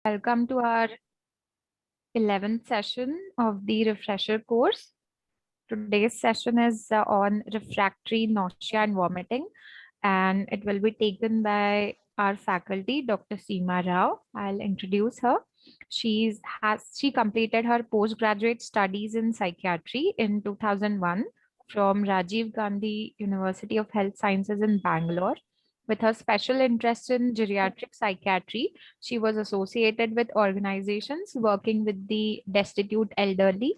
Welcome to our 11th session of the refresher course. Today's session is on refractory nausea and vomiting, and it will be taken by our faculty, Dr. Seema Rao. I'll introduce her. She completed her postgraduate studies in psychiatry in 2001 from Rajiv Gandhi University of Health Sciences in Bangalore. With her special interest in geriatric psychiatry, she was associated with organizations working with the destitute elderly,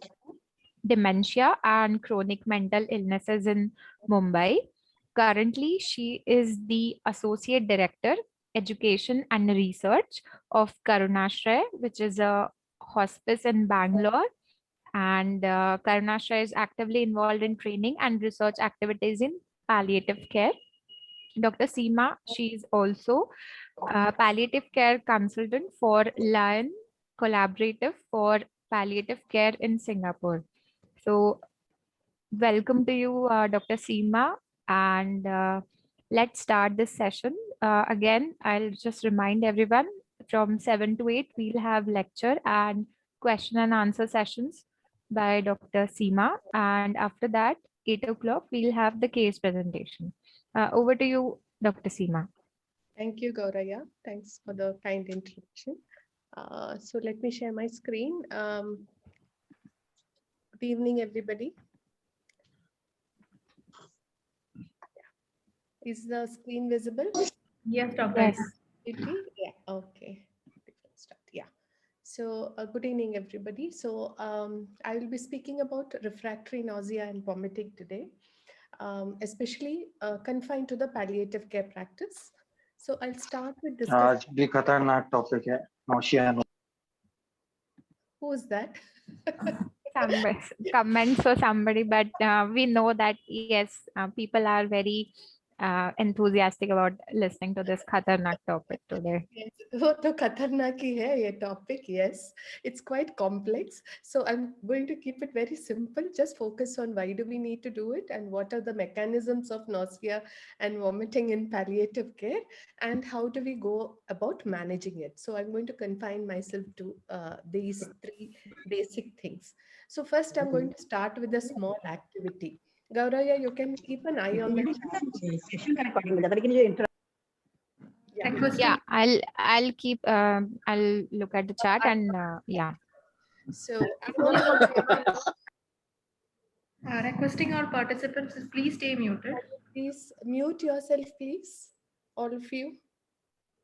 dementia, and chronic mental illnesses in Mumbai. Currently, she is the Associate Director, Education and Research of Karunashray, which is a hospice in Bangalore. And Karunashray is actively involved in training and research activities in palliative care. Dr. Seema, she is also a palliative care consultant for Lion Collaborative for Palliative Care in Singapore. So, welcome to you, Dr. Seema, and let's start this session. Again, I'll just remind everyone from 7 to 8, we'll have lecture and question and answer sessions by Dr. Seema, and after that, 8 o'clock, we'll have the case presentation. Over to you, Dr. Seema. Thank you, Gauraya. Thanks for the kind introduction. So let me share my screen. Good evening, everybody. Is the screen visible? Yes, Dr. Yes. Yeah, okay. Start. Yeah. So good evening, everybody. So I will be speaking about refractory nausea and vomiting today, especially confined to the palliative care practice. So I'll start with discussing. आज भी खतरनाक topic है nausea. Who is that? Some comments or somebody, but we know that yes, people are very enthusiastic about listening to this khatarnak topic today. Yes, वो तो खतरनाक ही है ये topic. Yes, it's quite complex. So I'm going to keep it very simple. Just focus on why do we need to do it and what are the mechanisms of nausea and vomiting in palliative care and how do we go about managing it. So I'm going to confine myself to these three basic things. So first I'm going to start with a small activity. Gauraya, you can keep an eye on the chat. Yeah, I'll keep I'll look at the chat and yeah. So I'm going to requesting our participants to please stay muted. please mute yourself, please, all of you.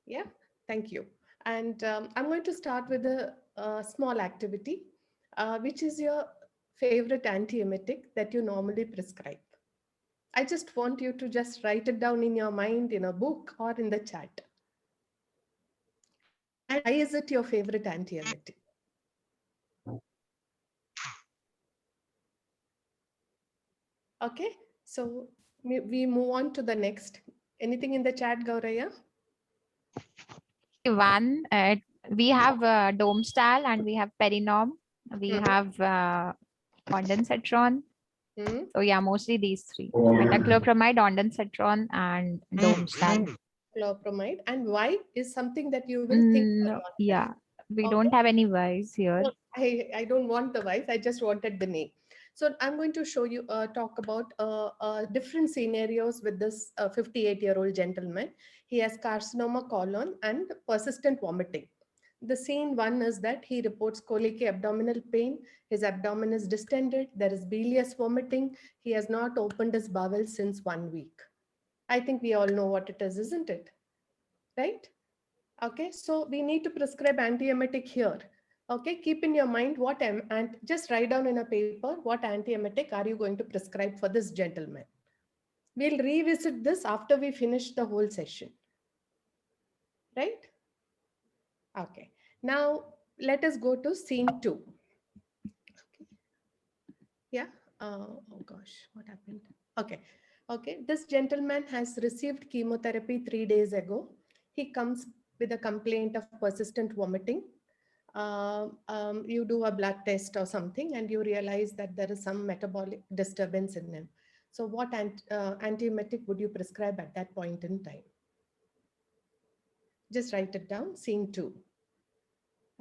Yeah, thank you. And I'm going to start with a small activity, which is your favorite antiemetic that you normally prescribe. I just want you to just write it down in your mind in a book or in the chat. And why is it your favorite antiemetic? Okay, so we move on to the next. Anything in the chat, Gauraya? One, we have Domstal and we have Perinom. We have ondansetron. So yeah, mostly these three: metoclopramide, ondansetron, and Domstal. Clopramide. And why is something that you will think. No, yeah, we don't have any whys here. No, I don't want the whys. I just wanted the name. So I'm going to show you, talk about different scenarios with this 58-year-old gentleman. He has carcinoma colon and persistent vomiting. The scene one is that he reports colic abdominal pain. His abdomen is distended. There is bilious vomiting. He has not opened his bowel since 1 week. I think we all know what it is, isn't it? Right? Okay, so we need to prescribe antiemetic here. Okay, keep in your mind what and just write down in a paper what antiemetic are you going to prescribe for this gentleman. We'll revisit this after we finish the whole session. Right? Okay, now let us go to scene 2. Okay. Yeah. Oh gosh, what happened? Okay. Okay, this gentleman has received chemotherapy 3 days ago. He comes with a complaint of persistent vomiting. You do a blood test or something and you realize that there is some metabolic disturbance in him. So what antiemetic would you prescribe at that point in time? Just write it down, scene 2.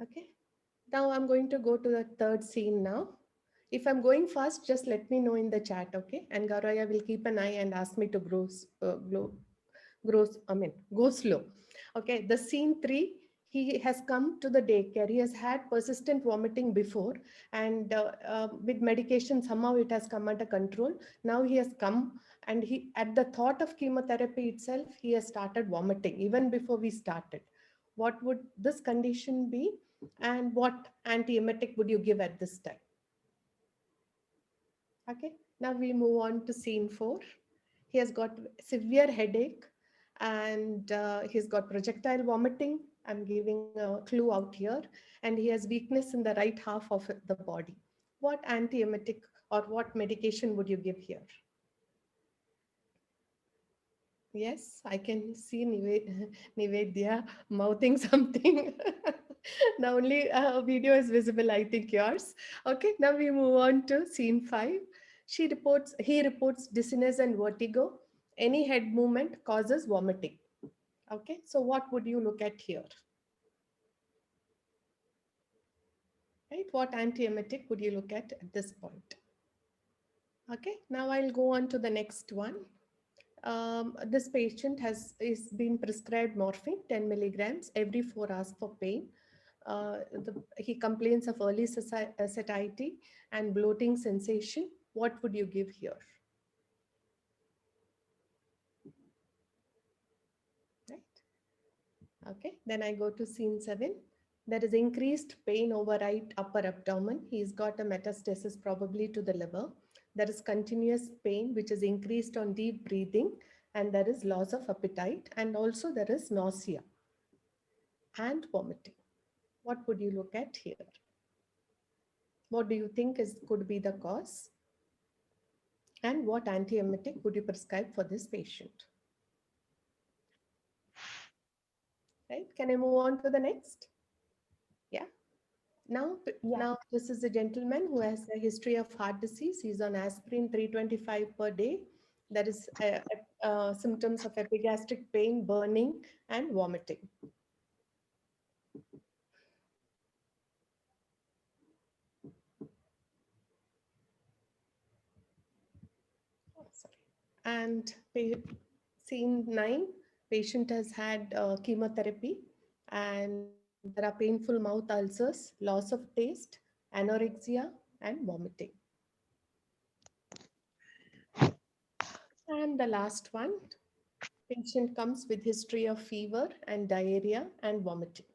Okay. Now I'm going to go to the third scene now. If I'm going fast, just let me know in the chat, okay? And Gauraya will keep an eye and ask me to go slow. Okay, the scene three, he has come to the daycare. He has had persistent vomiting before, and with medication, somehow it has come under control. Now he has come, and he, at the thought of chemotherapy itself, he has started vomiting even before we started. What would this condition be, and what antiemetic would you give at this time? Okay, now we move on to scene four. He has got severe headache and he's got projectile vomiting. I'm giving a clue out here. And he has weakness in the right half of the body. What antiemetic or what medication would you give here? Yes, I can see Nivedya mouthing something. The only video is visible, I think yours. Okay, now we move on to scene five. He reports dizziness and vertigo. Any head movement causes vomiting. Okay, so what would you look at here? Right, what antiemetic would you look at this point? Okay, now I'll go on to the next one. This patient is been prescribed morphine 10 milligrams every 4 hours for pain. He complains of early satiety and bloating sensation. What would you give here? Right. Okay, then I go to scene seven. There is increased pain over right upper abdomen. He's got a metastasis probably to the liver. There is continuous pain, which is increased on deep breathing, and there is loss of appetite, and also there is nausea and vomiting. What would you look at here? What do you think could be the cause? And what antiemetic would you prescribe for this patient? Right? Can I move on to the next? Yeah. Now this is a gentleman who has a history of heart disease. He's on aspirin 325 per day. There is symptoms of epigastric pain, burning, and vomiting. Oh, sorry. And scene 9, patient has had chemotherapy and there are painful mouth ulcers, loss of taste, anorexia, and vomiting. And the last one, patient comes with history of fever and diarrhea and vomiting.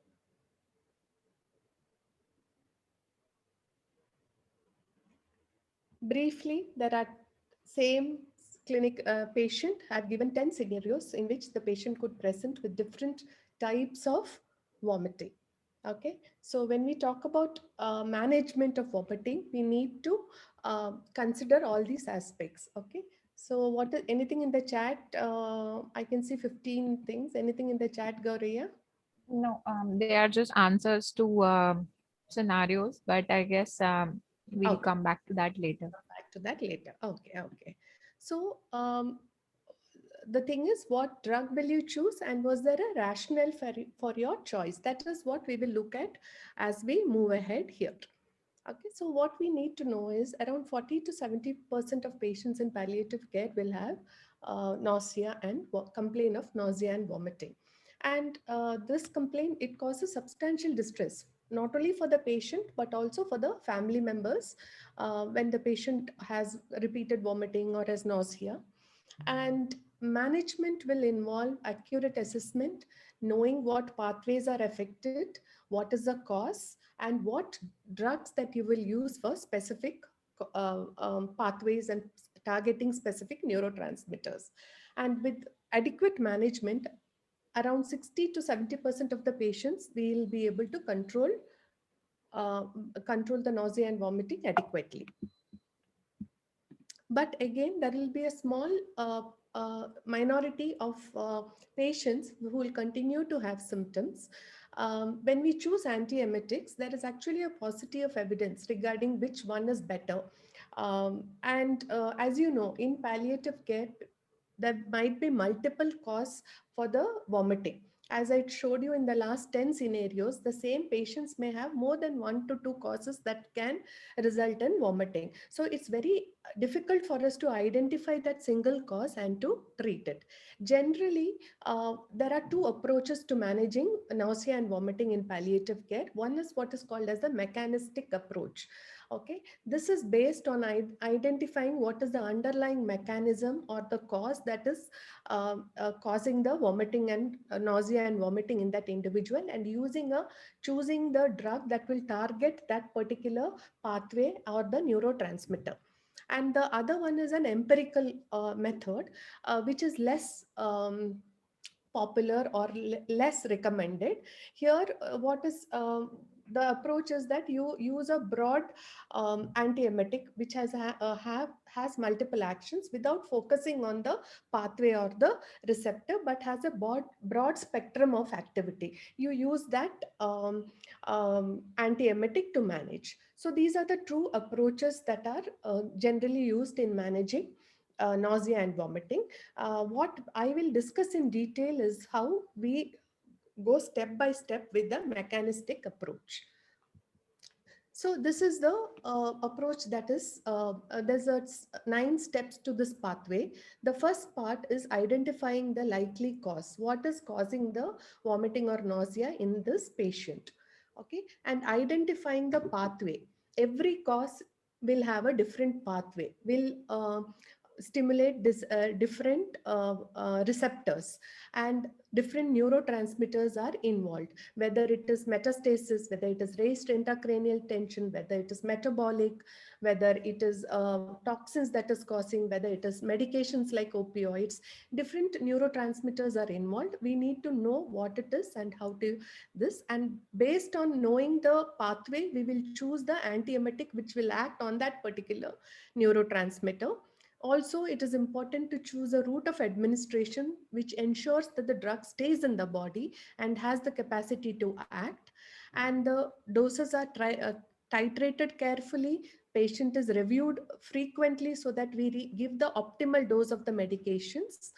Briefly, there are same clinic patient. I've given 10 scenarios in which the patient could present with different types of vomiting. Okay, so when we talk about management of vomiting, we need to consider all these aspects. Okay, so what is anything in the chat? I can see 15 things. Anything in the chat, Gauriya? No, they are just answers to scenarios, but I guess we'll Okay. come back to that later. Back to that later. Okay, okay. So the thing is, what drug will you choose, and was there a rationale for your choice? That is what we will look at as we move ahead here. Okay, so what we need to know is around 40 to 70% of patients in palliative care will have nausea and complain of nausea and vomiting. And this complaint, it causes substantial distress, not only for the patient, but also for the family members when the patient has repeated vomiting or has nausea. And management will involve accurate assessment, knowing what pathways are affected, what is the cause, and what drugs that you will use for specific pathways and targeting specific neurotransmitters. And with adequate management, around 60 to 70% of the patients will be able to uh, control the nausea and vomiting adequately. But again, there will be a small minority of patients who will continue to have symptoms. When we choose antiemetics, there is actually a paucity of evidence regarding which one is better. And as you know, in palliative care, there might be multiple causes for the vomiting. As I showed you in the last 10 scenarios, the same patients may have more than 1 to 2 causes that can result in vomiting. So it's very difficult for us to identify that single cause and to treat it. Generally, there are two approaches to managing nausea and vomiting in palliative care. One is what is called as the mechanistic approach. Okay, this is based on identifying what is the underlying mechanism or the cause that is causing the vomiting and nausea and vomiting in that individual, and choosing the drug that will target that particular pathway or the neurotransmitter. And the other one is an empirical method, which is less popular or less recommended. Here, what is the approach is that you use a broad antiemetic which has multiple actions without focusing on the pathway or the receptor, but has a broad spectrum of activity. You use that antiemetic to manage. So these are the two approaches that are generally used in managing nausea and vomiting. What I will discuss in detail is how we go step by step with the mechanistic approach. So this is the approach that is, there's 9 steps to this pathway. The first part is identifying the likely cause. What is causing the vomiting or nausea in this patient? Okay, and identifying the pathway. Every cause will have a different pathway, will stimulate this different receptors, and different neurotransmitters are involved, whether it is metastasis, whether it is raised intracranial tension, whether it is metabolic, whether it is toxins that is causing, whether it is medications like opioids. Different neurotransmitters are involved. We need to know what it is and how to this, and based on knowing the pathway, we will choose the antiemetic which will act on that particular neurotransmitter. Also, it is important to choose a route of administration which ensures that the drug stays in the body and has the capacity to act. And the doses are titrated carefully. Patient is reviewed frequently so that we give the optimal dose of the medications.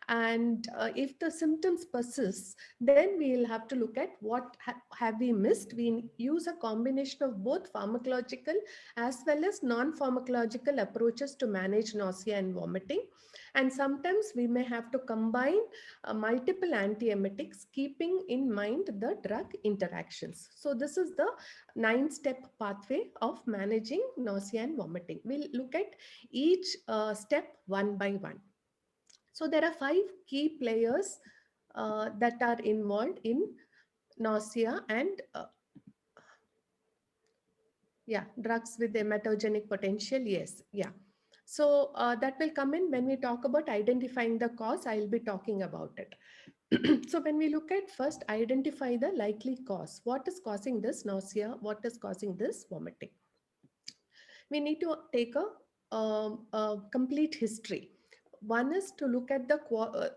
And if the symptoms persist, then we will have to look at what have we missed. We use a combination of both pharmacological as well as non-pharmacological approaches to manage nausea and vomiting. And sometimes we may have to combine multiple antiemetics, keeping in mind the drug interactions. So this is the 9-step pathway of managing nausea and vomiting. We'll look at each step one by one. So there are 5 key players that are involved in nausea and drugs with emetogenic potential. Yes, yeah. So that will come in when we talk about identifying the cause. I'll be talking about it. So when we look at first, identify the likely cause. What is causing this nausea? What is causing this vomiting? We need to take a complete history. One is to look at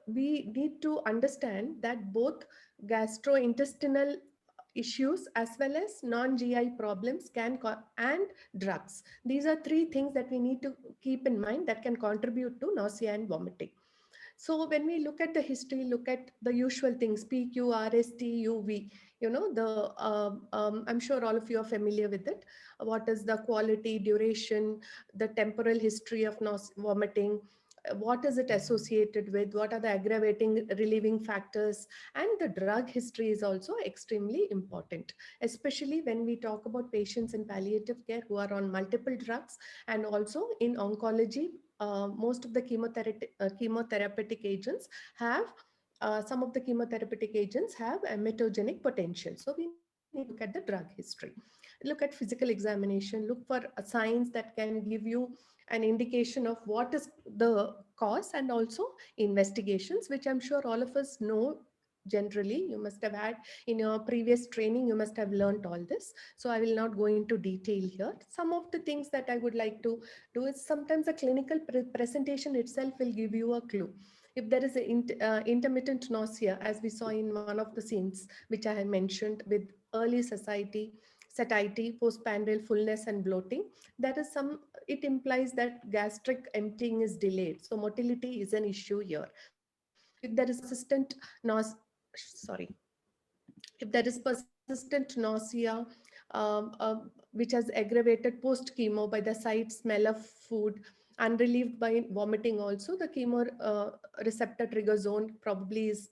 we need to understand that both gastrointestinal issues as well as non-GI problems and drugs. These are 3 things that we need to keep in mind that can contribute to nausea and vomiting. So when we look at the history, look at the usual things, PQ, RST, UV, I'm sure all of you are familiar with it. What is the quality, duration, the temporal history of vomiting, what is it associated with, what are the aggravating relieving factors, and the drug history is also extremely important, especially when we talk about patients in palliative care who are on multiple drugs, and also in oncology. Most of the chemotherapeutic agents have some of the chemotherapeutic agents have emetogenic potential. So we need to look at the drug history, look at physical examination, look for signs that can give you an indication of what is the cause, and also investigations, which I'm sure all of us know. Generally, you must have had in your previous training, you must have learned all this. So I will not go into detail here. Some of the things that I would like to do is sometimes a clinical presentation itself will give you a clue. If there is an intermittent nausea, as we saw in one of the scenes, which I have mentioned with early satiety, postprandial fullness and bloating, that is it implies that gastric emptying is delayed. So motility is an issue here. If there is persistent sorry, if there is persistent nausea, which has aggravated post chemo by the sight, smell of food, unrelieved by vomiting also, the chemo receptor trigger zone probably is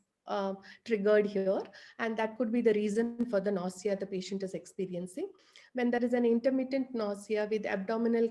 triggered here, and that could be the reason for the nausea the patient is experiencing. When there is an intermittent nausea with abdominal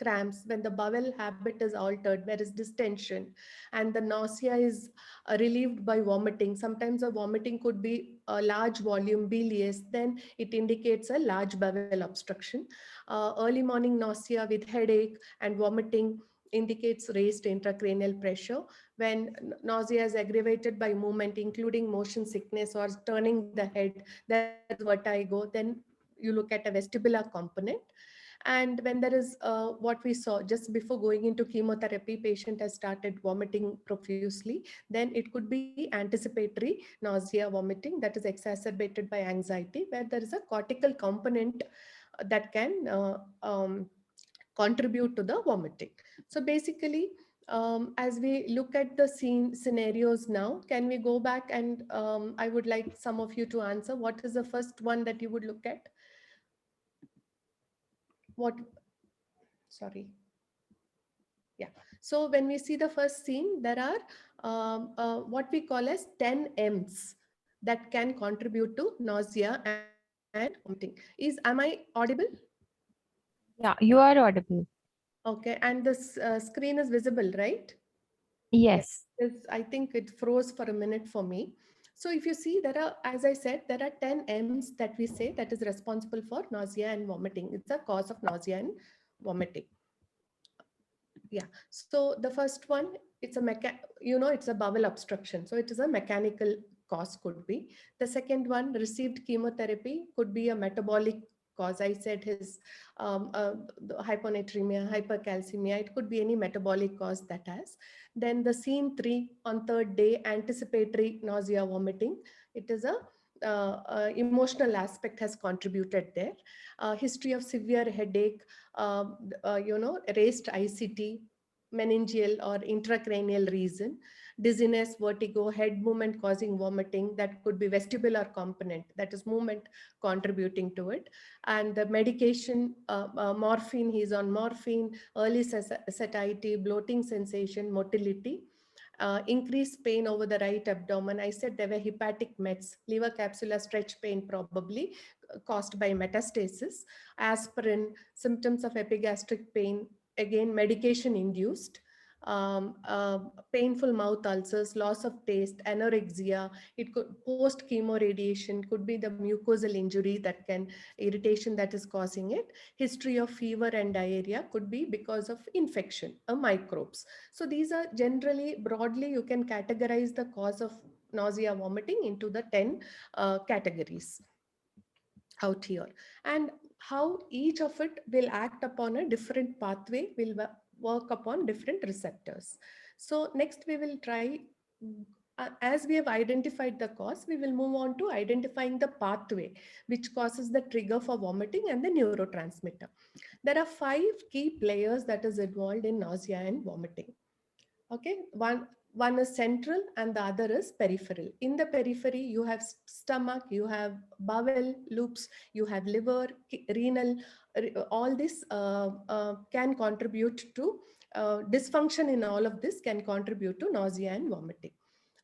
cramps, when the bowel habit is altered, there is distension, and the nausea is relieved by vomiting. Sometimes the vomiting could be a large volume bilious, then it indicates a large bowel obstruction. Early morning nausea with headache and vomiting indicates raised intracranial pressure. When nausea is aggravated by movement, including motion sickness or turning the head, there is vertigo, then you look at a vestibular component. And when there is what we saw just before going into chemotherapy, patient has started vomiting profusely, then it could be anticipatory nausea vomiting that is exacerbated by anxiety, where there is a cortical component that can contribute to the vomiting. So basically, as we look at the scene scenarios now, can we go back and I would like some of you to answer what is the first one that you would look at? What, sorry. Yeah. So when we see the first scene, there are what we call as 10 M's that can contribute to nausea and vomiting. Am I audible? Yeah, you are audible. Okay. And this screen is visible, right? Yeah. Yes. I think it froze for a minute for me. So if you see, there are, as I said, there are 10 M's that we say that is responsible for nausea and vomiting. It's a cause of nausea and vomiting. Yeah. So the first one, it's a it's a bowel obstruction. So it is a mechanical cause could be. The second one, received chemotherapy, could be a metabolic cause. I said his the hyponatremia, hypercalcemia. It could be any metabolic cause that has. Then the scene 3 on third day, anticipatory nausea, vomiting. It is a emotional aspect has contributed there. History of severe headache, raised ICT, meningeal or intracranial reason, dizziness, vertigo, head movement causing vomiting, that could be vestibular component, that is movement contributing to it. And the medication, morphine, he's on morphine, early satiety, bloating sensation, motility. Increased pain over the right abdomen. I said there were hepatic mets, liver capsular stretch pain probably caused by metastasis, aspirin, symptoms of epigastric pain, again medication induced, painful mouth ulcers, loss of taste, anorexia. It could post chemo radiation, could be the mucosal injury that can irritation that is causing it. History of fever and diarrhea could be because of infection, microbes. So these are generally broadly you can categorize the cause of nausea vomiting into the 10 categories out here, and how each of it will act upon a different pathway, will work upon different receptors. So next we will try, as we have identified the cause, we will move on to identifying the pathway which causes the trigger for vomiting and the neurotransmitter. There are 5 key players that is involved in nausea and vomiting. Okay, one is central and the other is peripheral. In the periphery, you have stomach, you have bowel loops, you have liver, renal. All this can contribute to dysfunction in all of this can contribute to nausea and vomiting.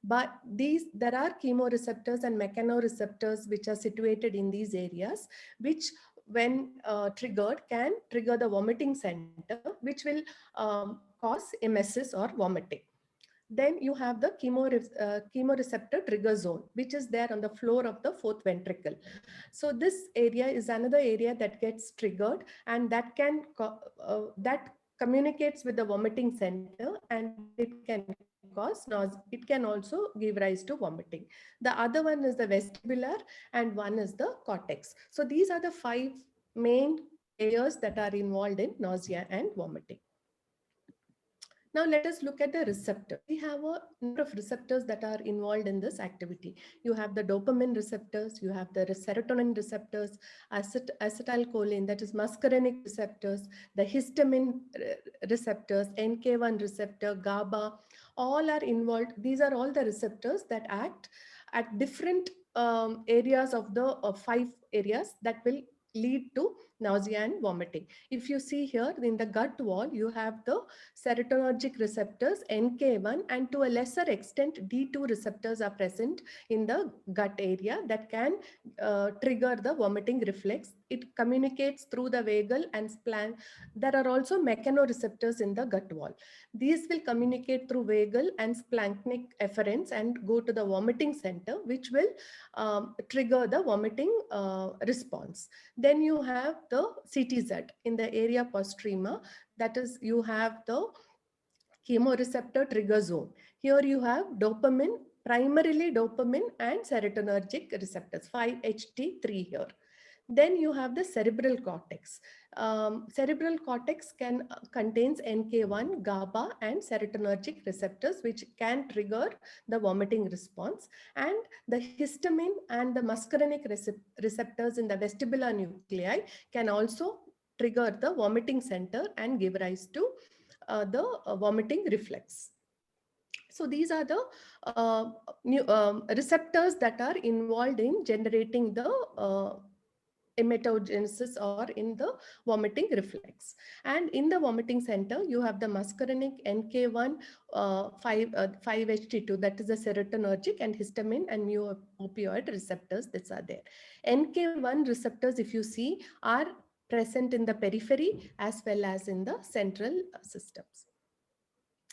But there are chemoreceptors and mechanoreceptors which are situated in these areas, which when triggered can trigger the vomiting center, which will cause emesis or vomiting. Then you have the chemoreceptor trigger zone, which is there on the floor of the fourth ventricle. So this area is another area that gets triggered, and that can that communicates with the vomiting center, and it can cause nausea. It can also give rise to vomiting. The other one is the vestibular, and one is the cortex. So these are the 5 main players that are involved in nausea and vomiting. Now let us look at the receptor. We have a number of receptors that are involved in this activity. You have the dopamine receptors, you have the serotonin receptors, acetylcholine, that is muscarinic receptors, the histamine receptors, NK1 receptor, GABA, all are involved. These are all the receptors that act at different areas of the 5 areas that will lead to nausea and vomiting. If you see here in the gut wall, you have the serotonergic receptors NK1, and to a lesser extent D2 receptors are present in the gut area that can trigger the vomiting reflex. It communicates through the vagal and splanch. There are also mechanoreceptors in the gut wall. These will communicate through vagal and splanchnic efferents and go to the vomiting center, which will trigger the vomiting response. Then you have the CTZ in the area postrema. That is, you have the chemoreceptor trigger zone. Here you have dopamine, primarily dopamine and serotonergic receptors, 5-HT3 here. Then you have the cerebral cortex. Cerebral cortex contains NK1, GABA and serotonergic receptors, which can trigger the vomiting response. And the histamine and the muscarinic receptors in the vestibular nuclei can also trigger the vomiting center and give rise to the vomiting reflex. So these are the receptors that are involved in generating the emetogenesis or in the vomiting reflex. And in the vomiting center, you have the muscarinic, NK1, 5-HT2, that is the serotonergic, and histamine and mu-opioid receptors that are there. NK1 receptors, if you see, are present in the periphery as well as in the central systems.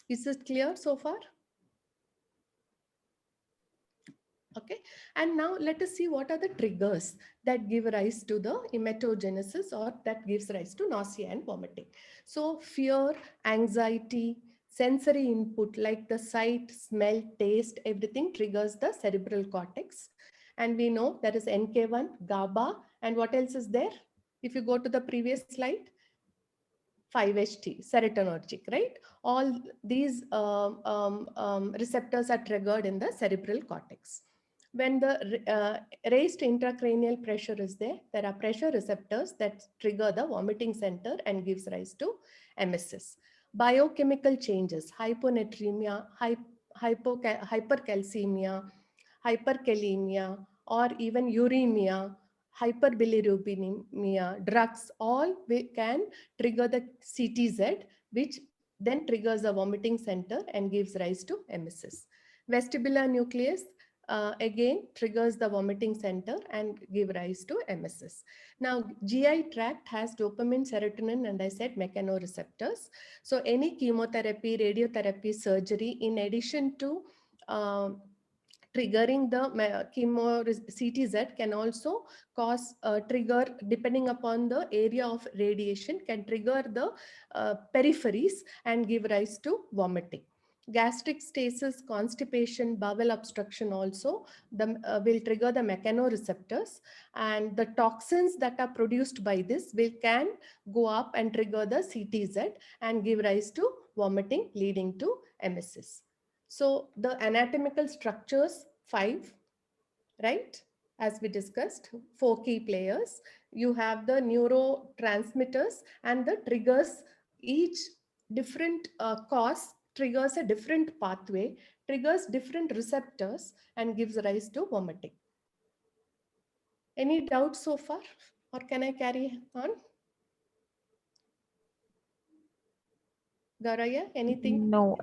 Is it clear so far? Okay, and now let us see what are the triggers that give rise to the emetogenesis or that gives rise to nausea and vomiting. So fear, anxiety, sensory input like the sight, smell, taste, everything triggers the cerebral cortex. And we know there is NK1, GABA, and what else is there? If you go to the previous slide, 5-HT, serotonergic, right? All these receptors are triggered in the cerebral cortex. When the raised intracranial pressure is there, there are pressure receptors that trigger the vomiting center and gives rise to emesis. Biochemical changes, hyponatremia, hypercalcemia, hyperkalemia, or even uremia, hyperbilirubinemia, drugs, all can trigger the CTZ, which then triggers the vomiting center and gives rise to emesis. Vestibular nucleus again triggers the vomiting center and give rise to emesis. Now, GI tract has dopamine, serotonin, and I said mechanoreceptors. So any chemotherapy, radiotherapy, surgery, in addition to triggering the chemo CTZ, can also cause trigger, depending upon the area of radiation, can trigger the peripheries and give rise to vomiting. Gastric stasis, constipation, bowel obstruction also will trigger the mechanoreceptors, and the toxins that are produced by this can go up and trigger the CTZ and give rise to vomiting, leading to emesis. So the anatomical structures, 5, right? As we discussed, 4 key players. You have the neurotransmitters and the triggers. Each different cause triggers a different pathway, triggers different receptors, and gives rise to vomiting. Any doubts so far, or can I carry on? Gauraya, anything? No,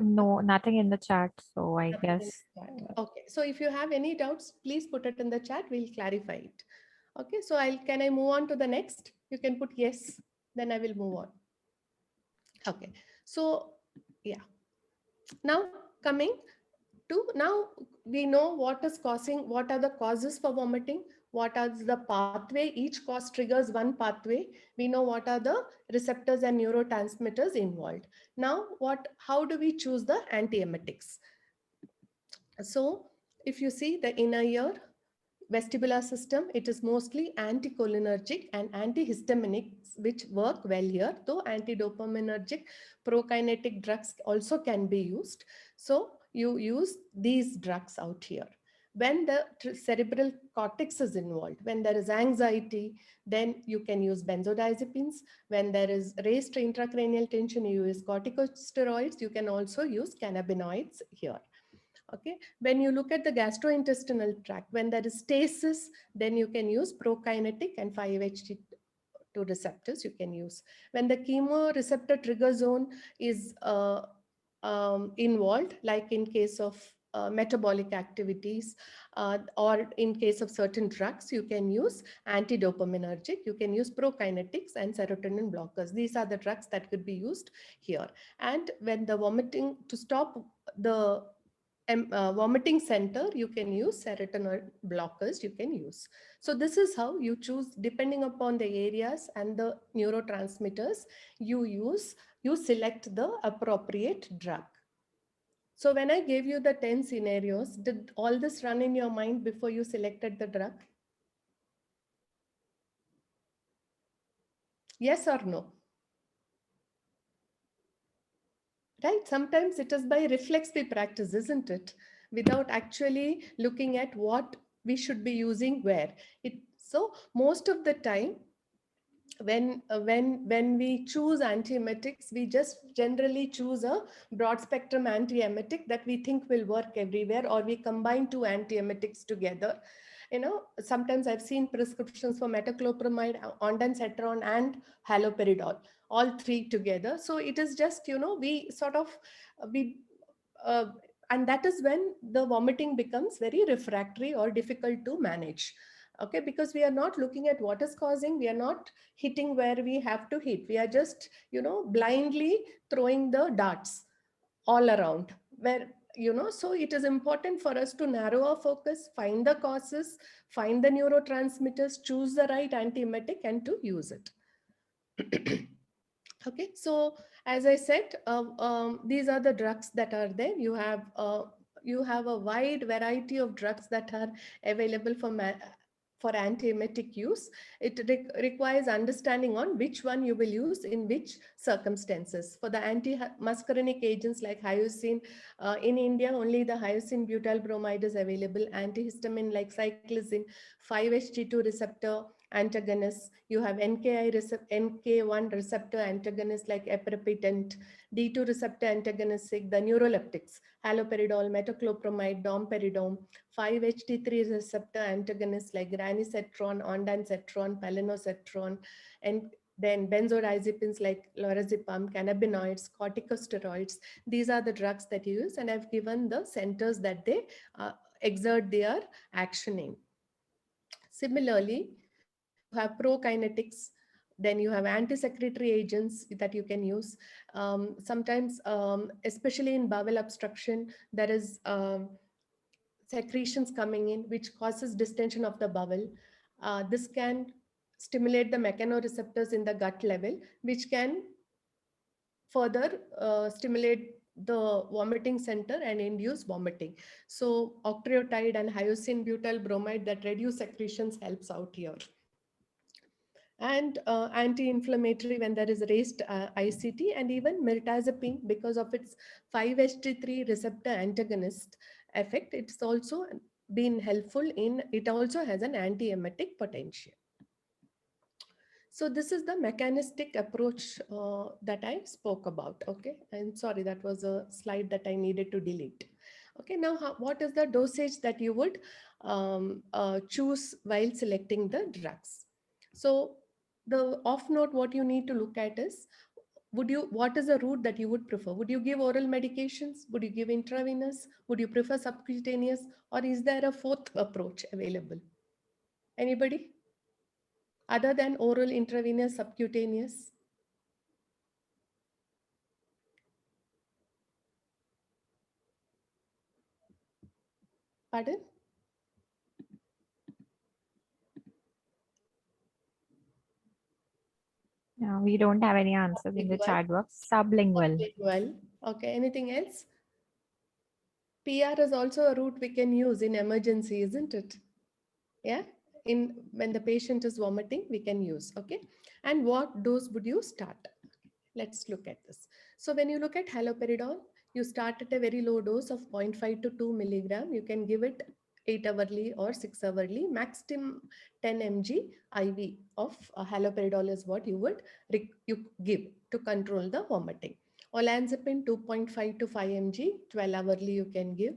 nothing in the chat. So I Nothing in guess. the chat. Okay, so if you have any doubts, please put it in the chat. We'll clarify it. Okay, so can I move on to the next? You can put yes, then I will move on. Okay, so yeah. Now coming to, now we know what is causing, what are the causes for vomiting, what are the pathway, each cause triggers one pathway. We know what are the receptors and neurotransmitters involved. Now how do we choose the antiemetics? So if you see the inner ear, vestibular system, it is mostly anticholinergic and antihistaminics, which work well here, though antidopaminergic prokinetic drugs also can be used. So you use these drugs out here. When the cerebral cortex is involved, when there is anxiety, then you can use benzodiazepines. When there is raised intracranial tension, you use corticosteroids. You can also use cannabinoids here. Okay, when you look at the gastrointestinal tract, when there is stasis, then you can use prokinetic and 5-HT2 receptors you can use. When the chemoreceptor trigger zone is involved, like in case of metabolic activities, or in case of certain drugs, you can use antidopaminergic, you can use prokinetics and serotonin blockers. These are the drugs that could be used here. And when the vomiting, to stop the vomiting center, you can use serotonin blockers, you can use. So this is how you choose, depending upon the areas and the neurotransmitters you select the appropriate drug. So when I gave you the 10 scenarios, did all this run in your mind before you selected the drug? Yes or no? Right? Sometimes it is by reflex we practice, isn't it? Without actually looking at what we should be using where. So most of the time, when we choose antiemetics, we just generally choose a broad spectrum antiemetic that we think will work everywhere, or we combine two antiemetics together. Sometimes I've seen prescriptions for metoclopramide, ondansetron, and haloperidol, all three together. So it is just, we sort of we uh, and that is when the vomiting becomes very refractory or difficult to manage. Okay, because we are not looking at what is causing, we are not hitting where we have to hit, we are just blindly throwing the darts all around where, so it is important for us to narrow our focus, find the causes, find the neurotransmitters, choose the right antiemetic, and to use it. Okay, so as I said, these are the drugs that are there. You have a wide variety of drugs that are available for antiemetic use. It requires understanding on which one you will use in which circumstances. For the anti-muscarinic agents like hyoscine, in India, only the hyoscine butyl bromide is available. Antihistamine like cyclizine, 5-HT2 receptor antagonists. You have NK1 receptor antagonists like aprepitant, D2 receptor antagonists like the neuroleptics, haloperidol, metoclopramide, domperidone, 5-HT3 receptor antagonists like granisetron, ondansetron, palinosetron, and then benzodiazepines like lorazepam, cannabinoids, corticosteroids. These are the drugs that you use, and I've given the centers that they exert their action in. Similarly, you have prokinetics, then you have anti-secretory agents that you can use. Sometimes, especially in bowel obstruction, there is secretions coming in which causes distension of the bowel. This can stimulate the mechanoreceptors in the gut level, which can further stimulate the vomiting center and induce vomiting. So octreotide and hyoscine butyl bromide that reduce secretions helps out here. And anti-inflammatory when there is raised ICT, and even mirtazapine, because of its 5-HT3 receptor antagonist effect, it's also been helpful in, it also has an antiemetic potential. So this is the mechanistic approach that I spoke about. Okay, I'm sorry, that was a slide that I needed to delete. Okay, now what is the dosage that you would choose while selecting the drugs? So the off note, what you need to look at is, what is the route that you would prefer? Would you give oral medications? Would you give intravenous? Would you prefer subcutaneous? Or is there a fourth approach available? Anybody? Other than oral, intravenous, subcutaneous? Pardon? No, we don't have any answers in the Sublingual. chat box. Sublingual. Sublingual. Okay, anything else? PR is also a route we can use in emergency, isn't it? Yeah, when the patient is vomiting, we can use. Okay, and what dose would you start? Let's look at this. So when you look at haloperidol, you start at a very low dose of 0.5 to 2 milligram. You can give it 8 hourly or 6 hourly. Maximum 10 mg IV of haloperidol is what you would give to control the vomiting. Olanzapine 2.5 to 5 mg, 12 hourly you can give.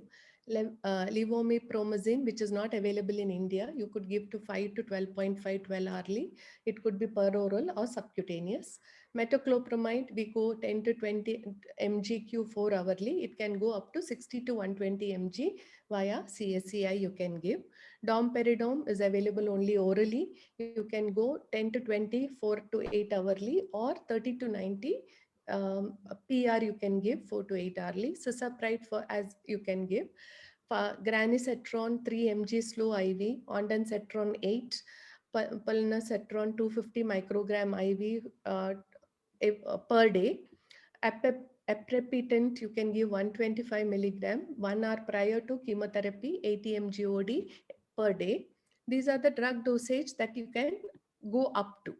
Levomepromazine, which is not available in India. You could give to 5 to 12.5, 12 hourly. It could be per oral or subcutaneous. Metoclopramide, we go 10 to 20 mg Q4 hourly. It can go up to 60 to 120 mg via CSCI you can give. Domperidone is available only orally. You can go 10 to 20, 4 to 8 hourly, or 30 to 90 PR you can give 4 to 8 hourly. Cisapride for as you can give. Granisetron 3 mg slow IV, ondansetron 8, pulnacetron 250 microgram IV per day. Aprepitant you can give 125 milligram 1 hour prior to chemotherapy, 80 mg OD per day. These are the drug dosage that you can go up to.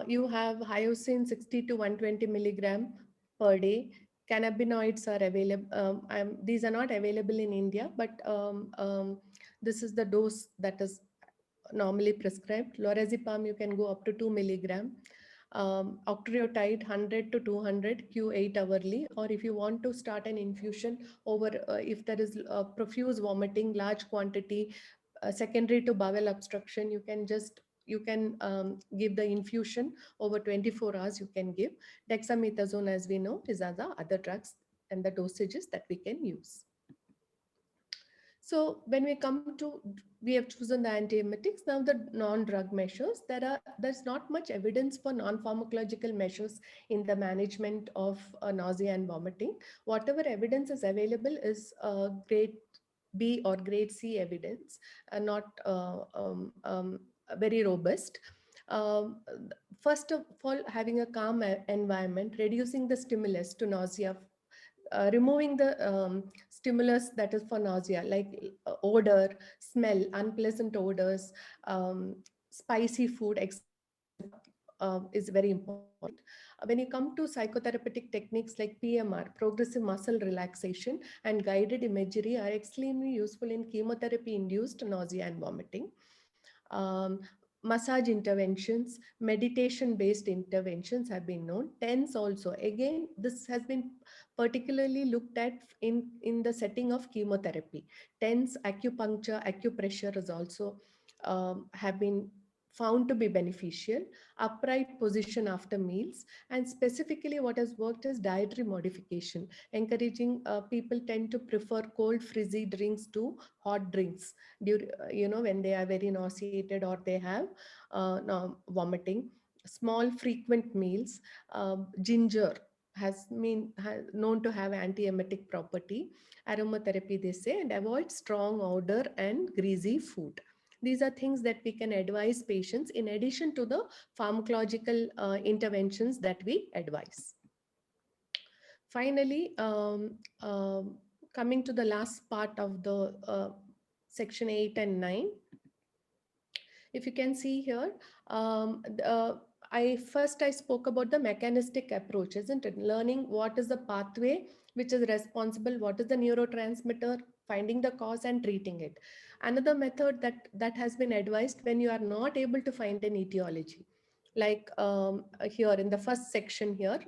You have hyoscine 60 to 120 milligram per day. Cannabinoids are available. These are not available in India, but this is the dose that is normally prescribed. Lorazepam you can go up to 2 milligram. Octreotide 100 to 200 Q8 hourly, or if you want to start an infusion over if there is profuse vomiting, large quantity, secondary to bowel obstruction, you can give the infusion over 24 hours. You can give dexamethasone, as we know, is other drugs and the dosages that we can use. So when we come to, we have chosen the antiemetics. Now the non-drug measures, there's not much evidence for non-pharmacological measures in the management of nausea and vomiting. Whatever evidence is available is grade B or grade C evidence, not very robust. First of all, having a calm environment, reducing the stimulus to nausea, removing the stimulus that is for nausea, like odor, smell, unpleasant odors, spicy food, is very important. When you come to psychotherapeutic techniques like PMR, progressive muscle relaxation, and guided imagery are extremely useful in chemotherapy-induced nausea and vomiting. Massage interventions, meditation-based interventions have been known. TENS also, again, this has been particularly looked at in the setting of chemotherapy. TENS, acupuncture, acupressure is also have been found to be beneficial. Upright position after meals, and specifically what has worked is dietary modification, encouraging people tend to prefer cold frizzy drinks to hot drinks during, when they are very nauseated or they have vomiting. Small frequent meals. Ginger has known to have antiemetic property. Aromatherapy, they say, and avoid strong odor and greasy food. These are things that we can advise patients in addition to the pharmacological interventions that we advise. Finally, coming to the last part of the section 8 and 9. If you can see here, I spoke about the mechanistic approach, isn't it? Learning what is the pathway which is responsible, what is the neurotransmitter, finding the cause and treating it. Another method that has been advised when you are not able to find an etiology, like here in the first section here,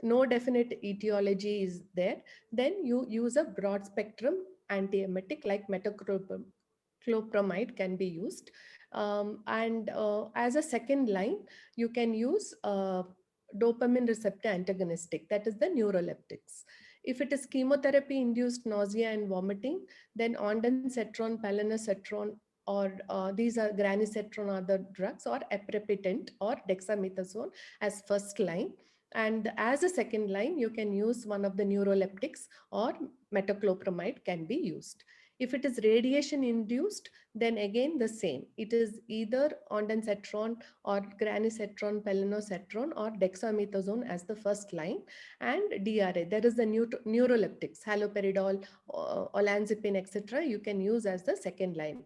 no definite etiology is there, then you use a broad spectrum antiemetic like metoclopramide can be used. And as a second line, you can use dopamine receptor antagonistic, that is the neuroleptics. If it is chemotherapy-induced nausea and vomiting, then ondansetron, palanosatron, or these are granisetron are the drugs, or aprepitant or dexamethasone as first line. And as a second line, you can use one of the neuroleptics, or metoclopramide can be used. If it is radiation induced, then again the same. It is either ondansetron or granisetron, palanosatron, or dexamethasone as the first line. And DRA, there is the neuroleptics, haloperidol, olanzapine, etc. You can use as the second line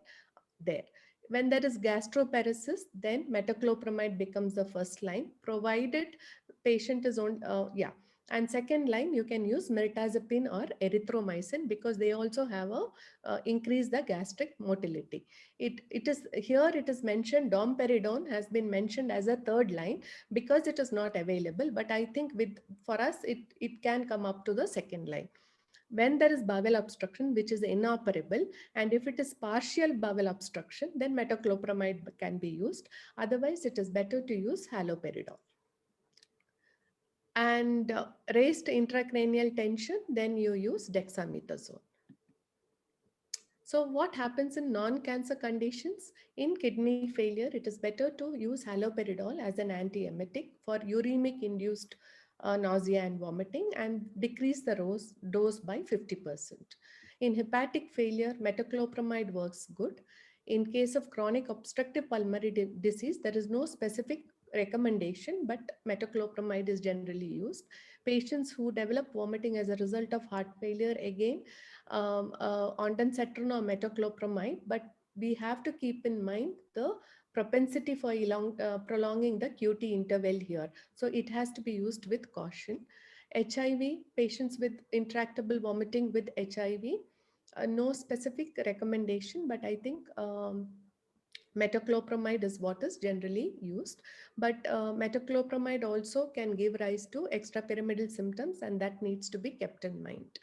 there. When there is gastroparesis, then metoclopramide becomes the first line, provided patient is on, And second line, you can use mirtazapine or erythromycin because they also have a increase the gastric motility. It is mentioned, domperidone has been mentioned as a third line because it is not available. But I think for us, it can come up to the second line. When there is bowel obstruction, which is inoperable, and if it is partial bowel obstruction, then metoclopramide can be used. Otherwise, it is better to use haloperidol. And raised intracranial tension, then you use dexamethasone. So what happens in non-cancer conditions? In kidney failure, it is better to use haloperidol as an antiemetic for uremic induced nausea and vomiting, and decrease the dose by 50%. In hepatic failure, metoclopramide works good. In case of chronic obstructive pulmonary disease, there is no specific recommendation, but metoclopramide is generally used. Patients who develop vomiting as a result of heart failure, again, ondansetron or metoclopramide, but we have to keep in mind the propensity for prolonging the QT interval here. So it has to be used with caution. HIV, patients with intractable vomiting with HIV, no specific recommendation, but I think metoclopramide is what is generally used. But metoclopramide also can give rise to extrapyramidal symptoms, and that needs to be kept in mind.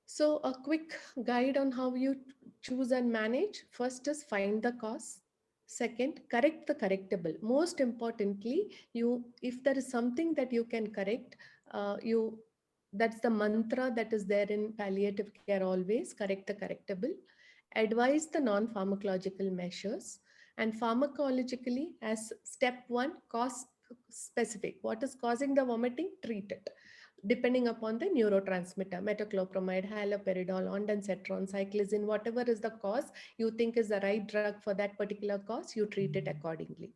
So a quick guide on how you choose and manage. First is find the cause. Second, correct the correctable. Most importantly, if there is something that you can correct, that's the mantra that is there in palliative care always: correct the correctable. Advise the non-pharmacological measures, and pharmacologically, as step one, cause specific. What is causing the vomiting? Treat it depending upon the neurotransmitter: metoclopramide, haloperidol, ondansetron, cyclizine, whatever is the cause you think is the right drug for that particular cause, you treat it accordingly.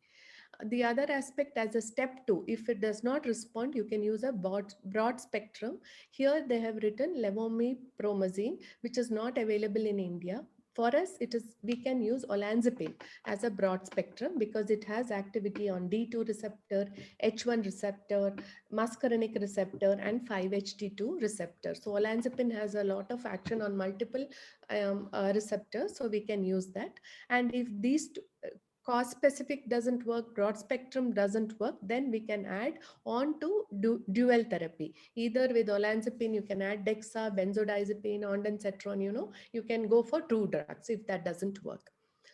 The other aspect, as a step two, if it does not respond, you can use a broad spectrum. Here they have written levomepromazine, which is not available in India. For us, we can use olanzapine as a broad spectrum because it has activity on D2 receptor, H1 receptor, muscarinic receptor, and 5-HT2 receptor. So olanzapine has a lot of action on multiple receptors, so we can use that. And if these cause specific doesn't work, broad spectrum doesn't work, then we can add on to dual therapy. Either with olanzapine, you can add dexa, benzodiazepine, ondansetron, you can go for two drugs if that doesn't work.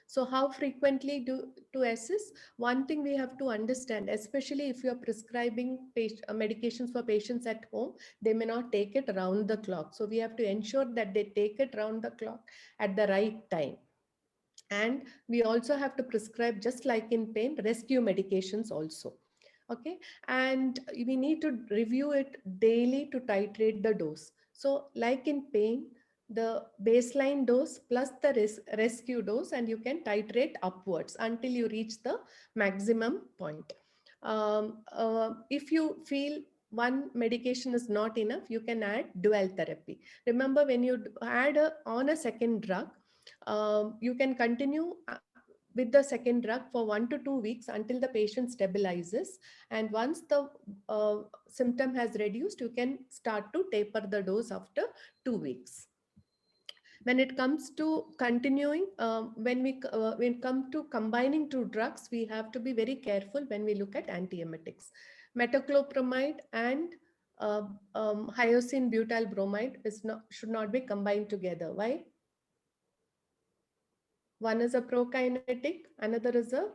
So how frequently to assess? One thing we have to understand, especially if you're prescribing medications for patients at home, they may not take it around the clock. So we have to ensure that they take it around the clock at the right time. And we also have to prescribe, just like in pain, rescue medications also. Okay, and we need to review it daily to titrate the dose. So like in pain, the baseline dose plus the rescue dose, and you can titrate upwards until you reach the maximum point. If you feel one medication is not enough, you can add dual therapy. Remember, when you add on a second drug, you can continue with the second drug for 1 to 2 weeks until the patient stabilizes. And once the symptom has reduced, you can start to taper the dose after 2 weeks. When it comes to continuing, when it comes to combining two drugs, we have to be very careful when we look at antiemetics. Metoclopramide and hyoscine butyl bromide should not be combined together. Why? One is a prokinetic, another is a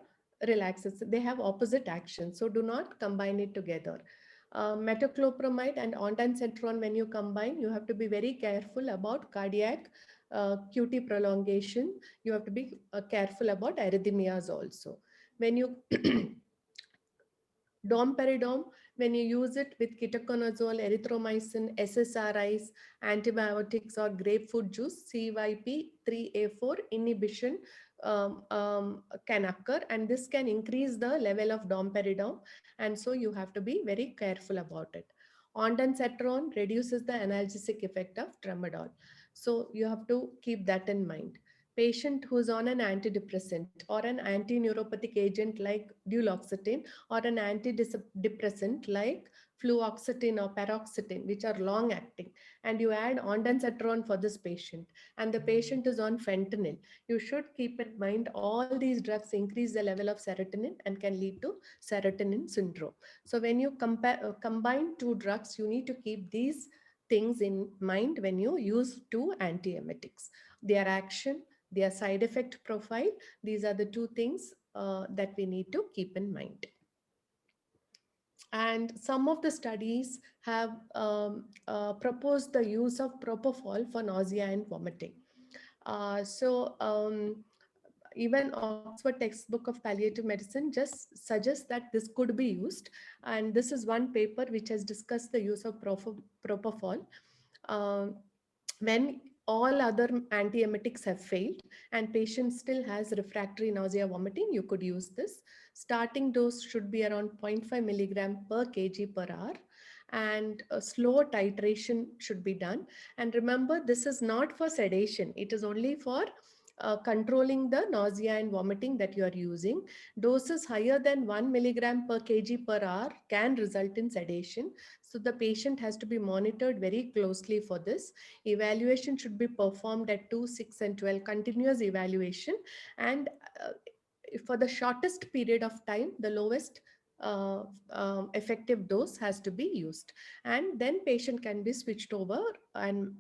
relaxant. They have opposite action, so do not combine it together. Metoclopramide and ondansetron, when you combine, you have to be very careful about cardiac QT prolongation. You have to be careful about arrhythmias also. When you domperidone, when you use it with ketoconazole, erythromycin, SSRIs, antibiotics, or grapefruit juice, CYP3A4 inhibition can occur, and this can increase the level of domperidone, and so you have to be very careful about it. Ondansetron reduces the analgesic effect of tramadol, so you have to keep that in mind. Patient who's on an antidepressant or an anti-neuropathic agent like duloxetine, or an antidepressant like fluoxetine or paroxetine, which are long acting, and you add ondansetron for this patient, and the patient is on fentanyl, you should keep in mind all these drugs increase the level of serotonin and can lead to serotonin syndrome. So when you combine two drugs, you need to keep these things in mind when you use two antiemetics: their action, their side effect profile. These are the two things that we need to keep in mind. And some of the studies have proposed the use of propofol for nausea and vomiting. Even Oxford textbook of palliative medicine just suggests that this could be used. And this is one paper which has discussed the use of propofol. When all other antiemetics have failed and patient still has refractory nausea vomiting, you could use this. Starting dose should be around 0.5 milligram per kg per hour, and a slow titration should be done. And remember, this is not for sedation. It is only for controlling the nausea and vomiting that you are using. Doses higher than 1 milligram per kg per hour can result in sedation. So the patient has to be monitored very closely for this. Evaluation should be performed at 2, 6, and 12, continuous evaluation. And for the shortest period of time, the lowest effective dose has to be used. And then patient can be switched over and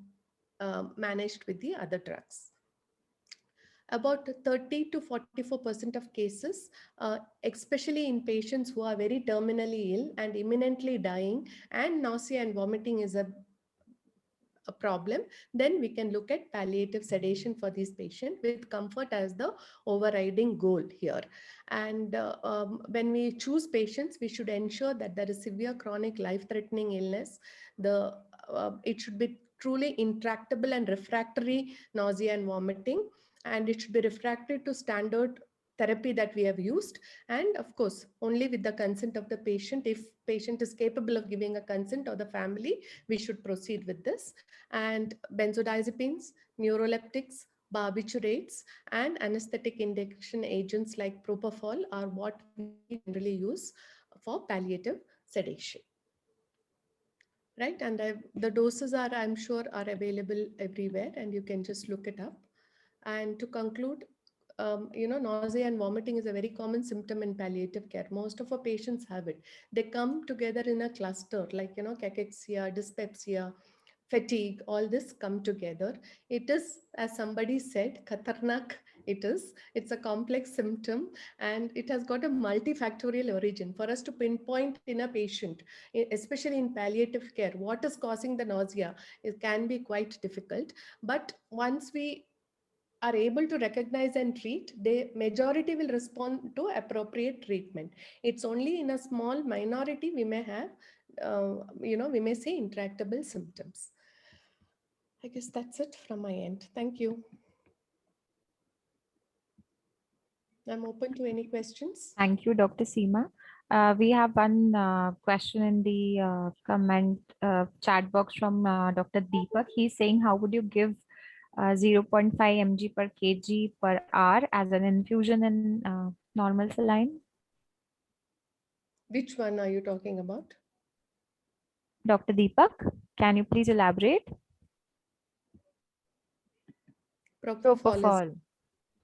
managed with the other drugs. About 30 to 44% of cases, especially in patients who are very terminally ill and imminently dying, and nausea and vomiting is a problem, then we can look at palliative sedation for these patients with comfort as the overriding goal here. And when we choose patients, we should ensure that there is severe chronic life-threatening illness. It should be truly intractable and refractory nausea and vomiting, and it should be refractory to standard therapy that we have used. And of course, only with the consent of the patient. If patient is capable of giving a consent, or the family, we should proceed with this. And benzodiazepines, neuroleptics, barbiturates, and anesthetic induction agents like propofol are what we generally use for palliative sedation. Right, and the doses are, I'm sure, are available everywhere, and you can just look it up. And to conclude, nausea and vomiting is a very common symptom in palliative care. Most of our patients have it. They come together in a cluster, like, cachexia, dyspepsia, fatigue, all this come together. It is, as somebody said, khatarnak. It's a complex symptom, and it has got a multifactorial origin. For us to pinpoint in a patient, especially in palliative care, what is causing the nausea, it can be quite difficult. But once we are able to recognize and treat, the majority will respond to appropriate treatment. It's only in a small minority we may have, we may say intractable symptoms. I guess that's it from my end. Thank you. I'm open to any questions. Thank you, Dr. Seema. We have one question in the comment chat box from Dr. Deepak. He's saying, how would you give 0.5 mg per kg per hour as an infusion in normal saline? Which one are you talking about? Dr. Deepak, can you please elaborate? Propofol.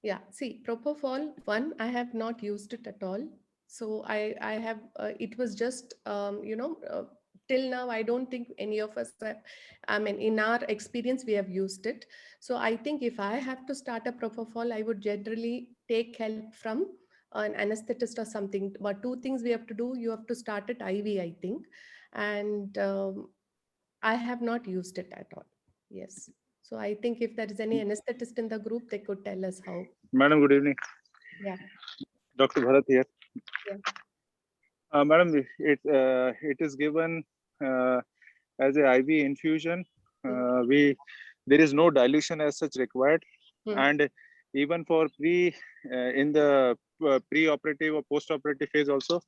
Yeah, see, propofol, one, I have not used it at all. So I have, it was just, till now, I don't think any of us have, in our experience, we have used it. So I think if I have to start a propofol, I would generally take help from an anesthetist or something. But two things we have to do: you have to start it IV, I think. And I have not used it at all. Yes. So I think if there is any anesthetist in the group, they could tell us how. Madam, good evening. Yeah. Dr. Bharat here. Yeah. Madam, it is given as a IV infusion. There is no dilution as such required, and even for in the pre-operative or post-operative phase also,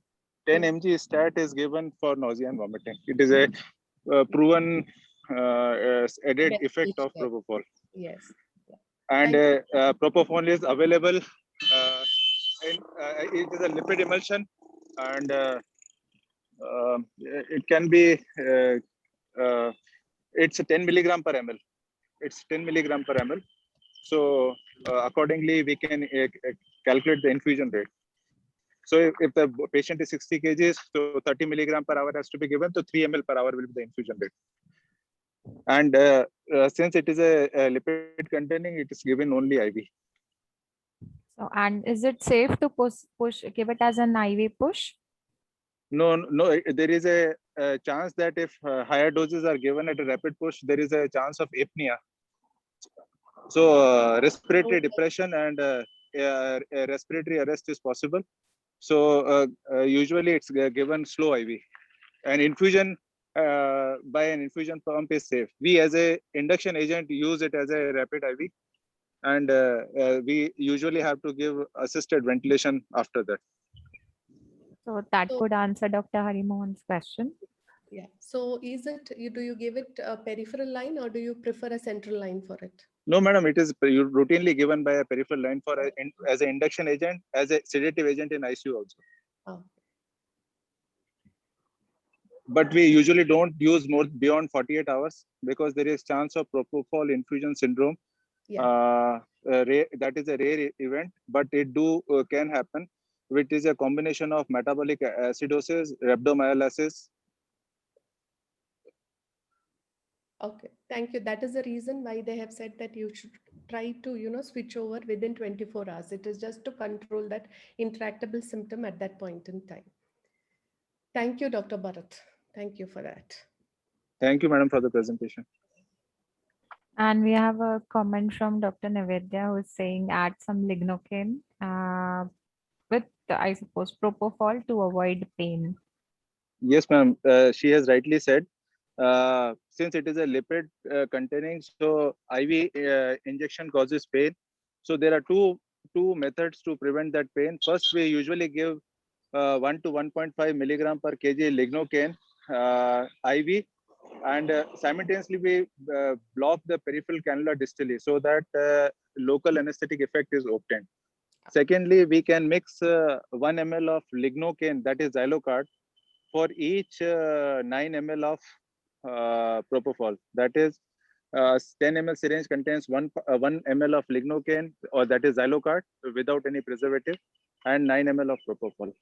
10 mg stat is given for nausea and vomiting. It is a proven added effect of propofol. Yes. And propofol is available. It is a lipid emulsion, and it can be. It's a 10 milligram per ml. It's 10 milligram per ml. So accordingly, we can calculate the infusion rate. So if the patient is 60 kgs, so 30 milligram per hour has to be given. So 3 ml per hour will be the infusion rate. And since it is a lipid containing, it is given only IV. So, and is it safe to give it as an IV push? No, there is a chance that if higher doses are given at a rapid push, there is a chance of apnea. So respiratory depression and respiratory arrest is possible. So usually it's given slow IV. An infusion by an infusion pump is safe. We as a induction agent use it as a rapid IV, and we usually have to give assisted ventilation after that. So that So- could answer Dr. Harimohan's question. Yeah. So is it, do you give it a peripheral line or do you prefer a central line for it? No, madam, it is routinely given by a peripheral line for as an induction agent, as a sedative agent in ICU also. Oh, But we usually don't use more beyond 48 hours because there is chance of propofol infusion syndrome. yeah. That is a rare event, but it can happen, which is a combination of metabolic acidosis, rhabdomyolysis. Okay. Thank you. That is the reason why they have said that you should try to, switch over within 24 hours. It is just to control that intractable symptom at that point in time. Thank you, Dr. Bharat. Thank you for that. Thank you, madam, for the presentation. And we have a comment from Dr. Nivedya who is saying add some lignocaine with, I suppose, propofol to avoid pain. Yes, ma'am. She has rightly said. Since it is a lipid containing, so IV injection causes pain. So there are two methods to prevent that pain. First, we usually give 1 to 1.5 milligram per kg lignocaine IV, and simultaneously we block the peripheral cannula distally so that local anesthetic effect is obtained. Secondly, we can mix 1 ml of lignocaine, that is Zylocard, for each 9 ml of propofol. That is 10 ml syringe contains 1 ml of lignocaine, or that is Zylocard, without any preservative, and 9 ml of propofol.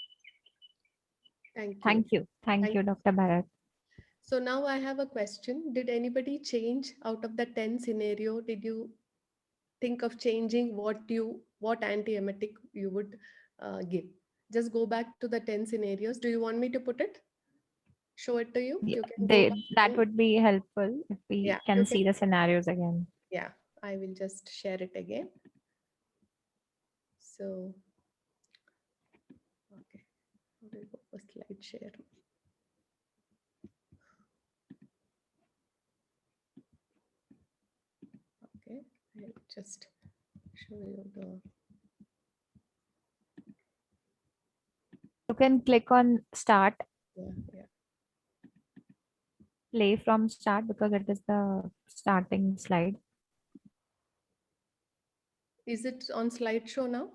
Thank you. Thank you. Thank Thank you, Dr. Bharat. So now I have a question. Did anybody change out of the 10 scenario? Did you think of changing what antiemetic you would give? Just go back to the 10 scenarios. Do you want me to put it? Show it to you? Yeah, You can go back that to- would be helpful if we Yeah, can you see the scenarios again. Yeah, I will just share it again. So, okay, how do I go for slide share? Okay, I'll just show you the. You can click on start, Yeah. play from start, because it is the starting slide. Is it on slideshow now?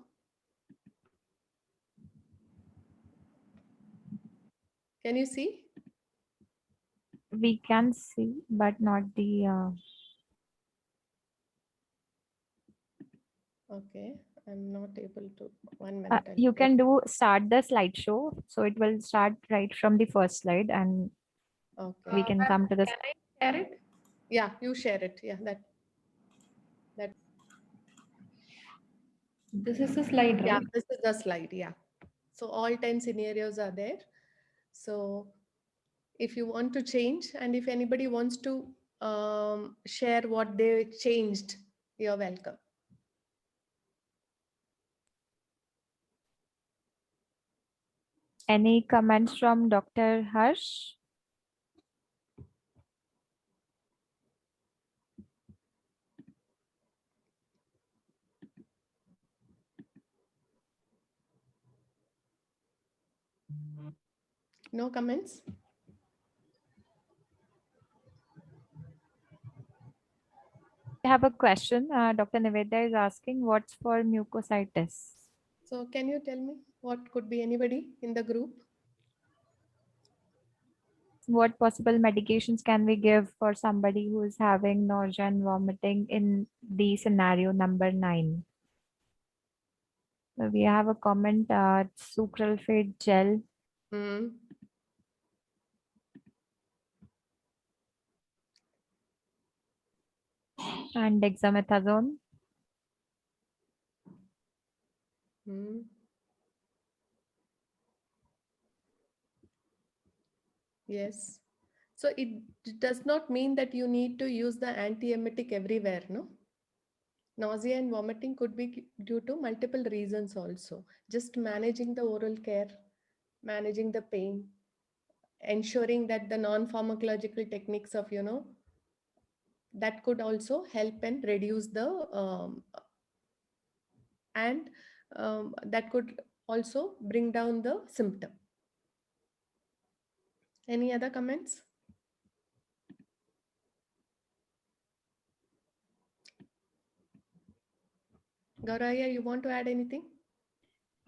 Can you see? We can see, but not the. Okay, I'm not able to. 1 minute. I'll You go- can do start the slideshow, so it will start right from the first slide, and Okay. we can come to the. Can I share it? Yeah, you share it. Yeah, that. This is the slide, Yeah, right? this is the slide. Yeah. So all 10 scenarios are there. So if you want to change, and if anybody wants to share what they changed, you're welcome. Any comments from Dr. Harsh? No comments? I have a question. Dr. Nivedya is asking, what's for mucositis? So can you tell me what could be anybody in the group? What possible medications can we give for somebody who is having nausea and vomiting in the scenario number 9? So we have a comment, sucralfate gel. Hmm. And dexamethasone. Hmm. Yes. So it does not mean that you need to use the antiemetic everywhere, no? Nausea and vomiting could be due to multiple reasons also. Just managing the oral care, managing the pain, ensuring that the non-pharmacological techniques of, that could also help and reduce the, and that could also bring down the symptom. Any other comments? Gauraya, you want to add anything?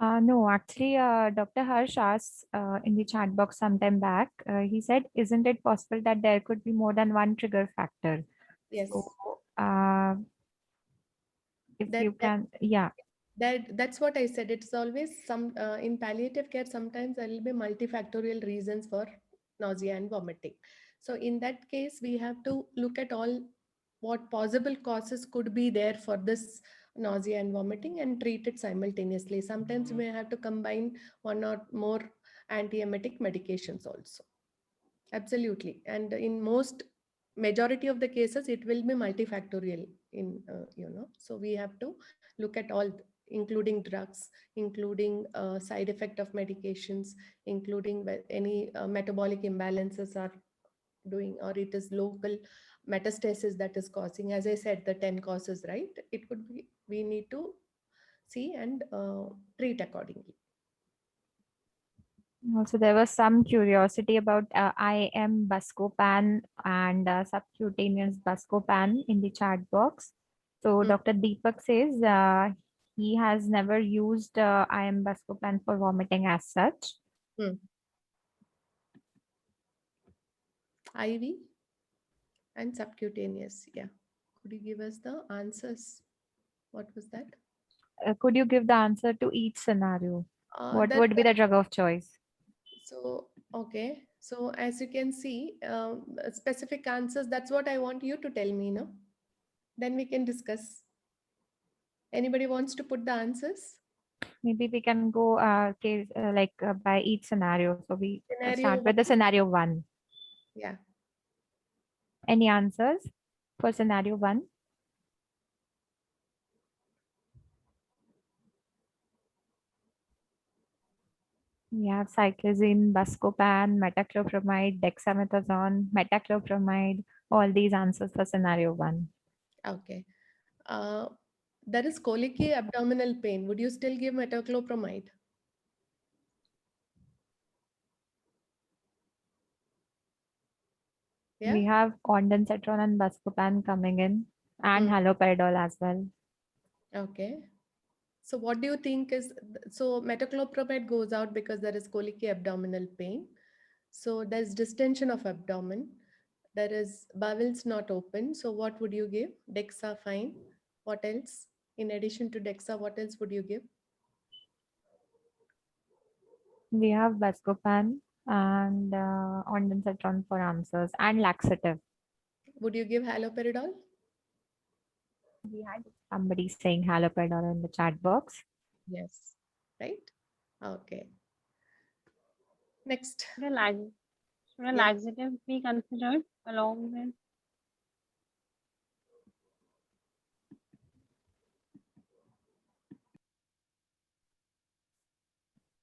No, actually, Dr. Harsh asked in the chat box sometime back, he said, isn't it possible that there could be more than one trigger factor? Yes. So, if That, you that can, yeah. that's what I said. It's always some in palliative care, sometimes there will be multifactorial reasons for nausea and vomiting. So in that case, we have to look at all what possible causes could be there for this nausea and vomiting and treat it simultaneously. Sometimes we may have to combine one or more antiemetic medications also. Absolutely. And in most majority of the cases, it will be multifactorial in, so we have to look at all, including drugs, including side effect of medications, including any metabolic imbalances are doing, or it is local metastasis that is causing, as I said, the 10 causes, right? It could be, we need to see and treat accordingly. Also, there was some curiosity about IM Buscopan and subcutaneous Buscopan in the chat box. So, Hmm. Dr. Deepak says he has never used IM Buscopan for vomiting as such. IV and subcutaneous. Yeah. Could you give us the answers? What was that? Could you give the answer to each scenario? What That, would be the drug of choice? so, okay. So as you can see, specific answers, that's what I want you to tell me, no? Then we can discuss. Anybody wants to put the answers? Maybe we can go case by each scenario. So we Scenario start with the one. scenario 1. Yeah. Any answers for scenario 1? We have cyclizine, buscopan, metoclopramide, dexamethasone, metoclopramide, all these answers for scenario 1. Okay. There is colicky abdominal pain. Would you still give metoclopramide? Yeah. We have ondansetron and buscopan coming in and haloperidol as well. Okay. So what do you think is, so metoclopramide goes out because there is colicky abdominal pain. So there's distension of abdomen. There is bowels not open. So what would you give? Dexa, fine. What else? In addition to Dexa, what else would you give? We have buscopan and ondansetron for answers and laxative. Would you give haloperidol? We had somebody saying haloperidol in the chat box. Yes. Right? Okay. Next. Should a laxative be considered along with?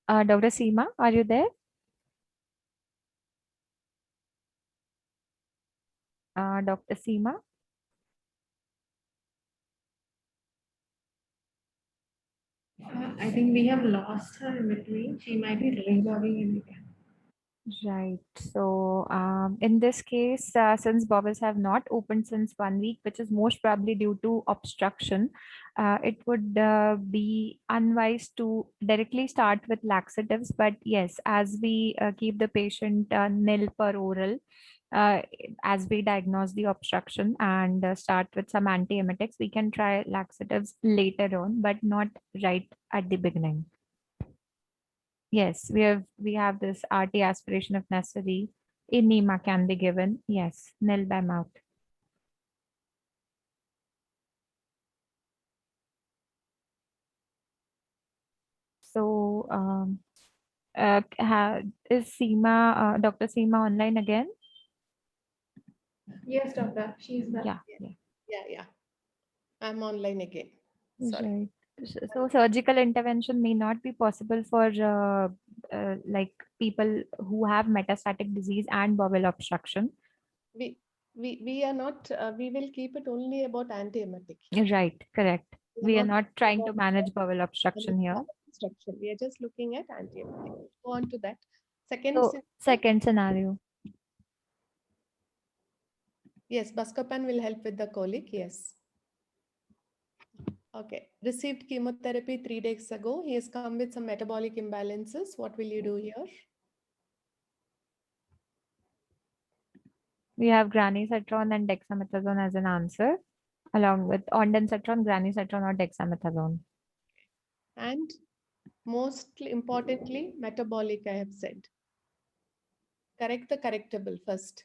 Dr. Seema, are you there? Dr. Seema? I think we have lost her in between. She might be relogging in again. Right. So in this case, since bowels have not opened since 1 week, which is most probably due to obstruction, it would be unwise to directly start with laxatives. But yes, as we keep the patient nil per oral, uh, as we diagnose the obstruction and start with some antiemetics, we can try laxatives later on, but not right at the beginning. Yes, we have this RT aspiration if necessary. Enema can be given. Yes, nil by mouth. So, is Dr. Seema online again? Yes, doctor, she's there. Yeah. Yeah. I'm online again. Sorry. Right. So surgical intervention may not be possible for like people who have metastatic disease and bowel obstruction. We are not, we will keep it only about antiemetic. Right, correct. We are not trying to about manage bowel obstruction here. structure. We are just looking at antiemetic. Go on to that. Second, So second scenario. yes, Buscopan will help with the colic. Yes. Okay. Received chemotherapy 3 days ago. He has come with some metabolic imbalances. What will you do here? We have granisetron and dexamethasone as an answer, along with ondansetron, granisetron, or dexamethasone. And most importantly, metabolic, I have said. Correct the correctable first.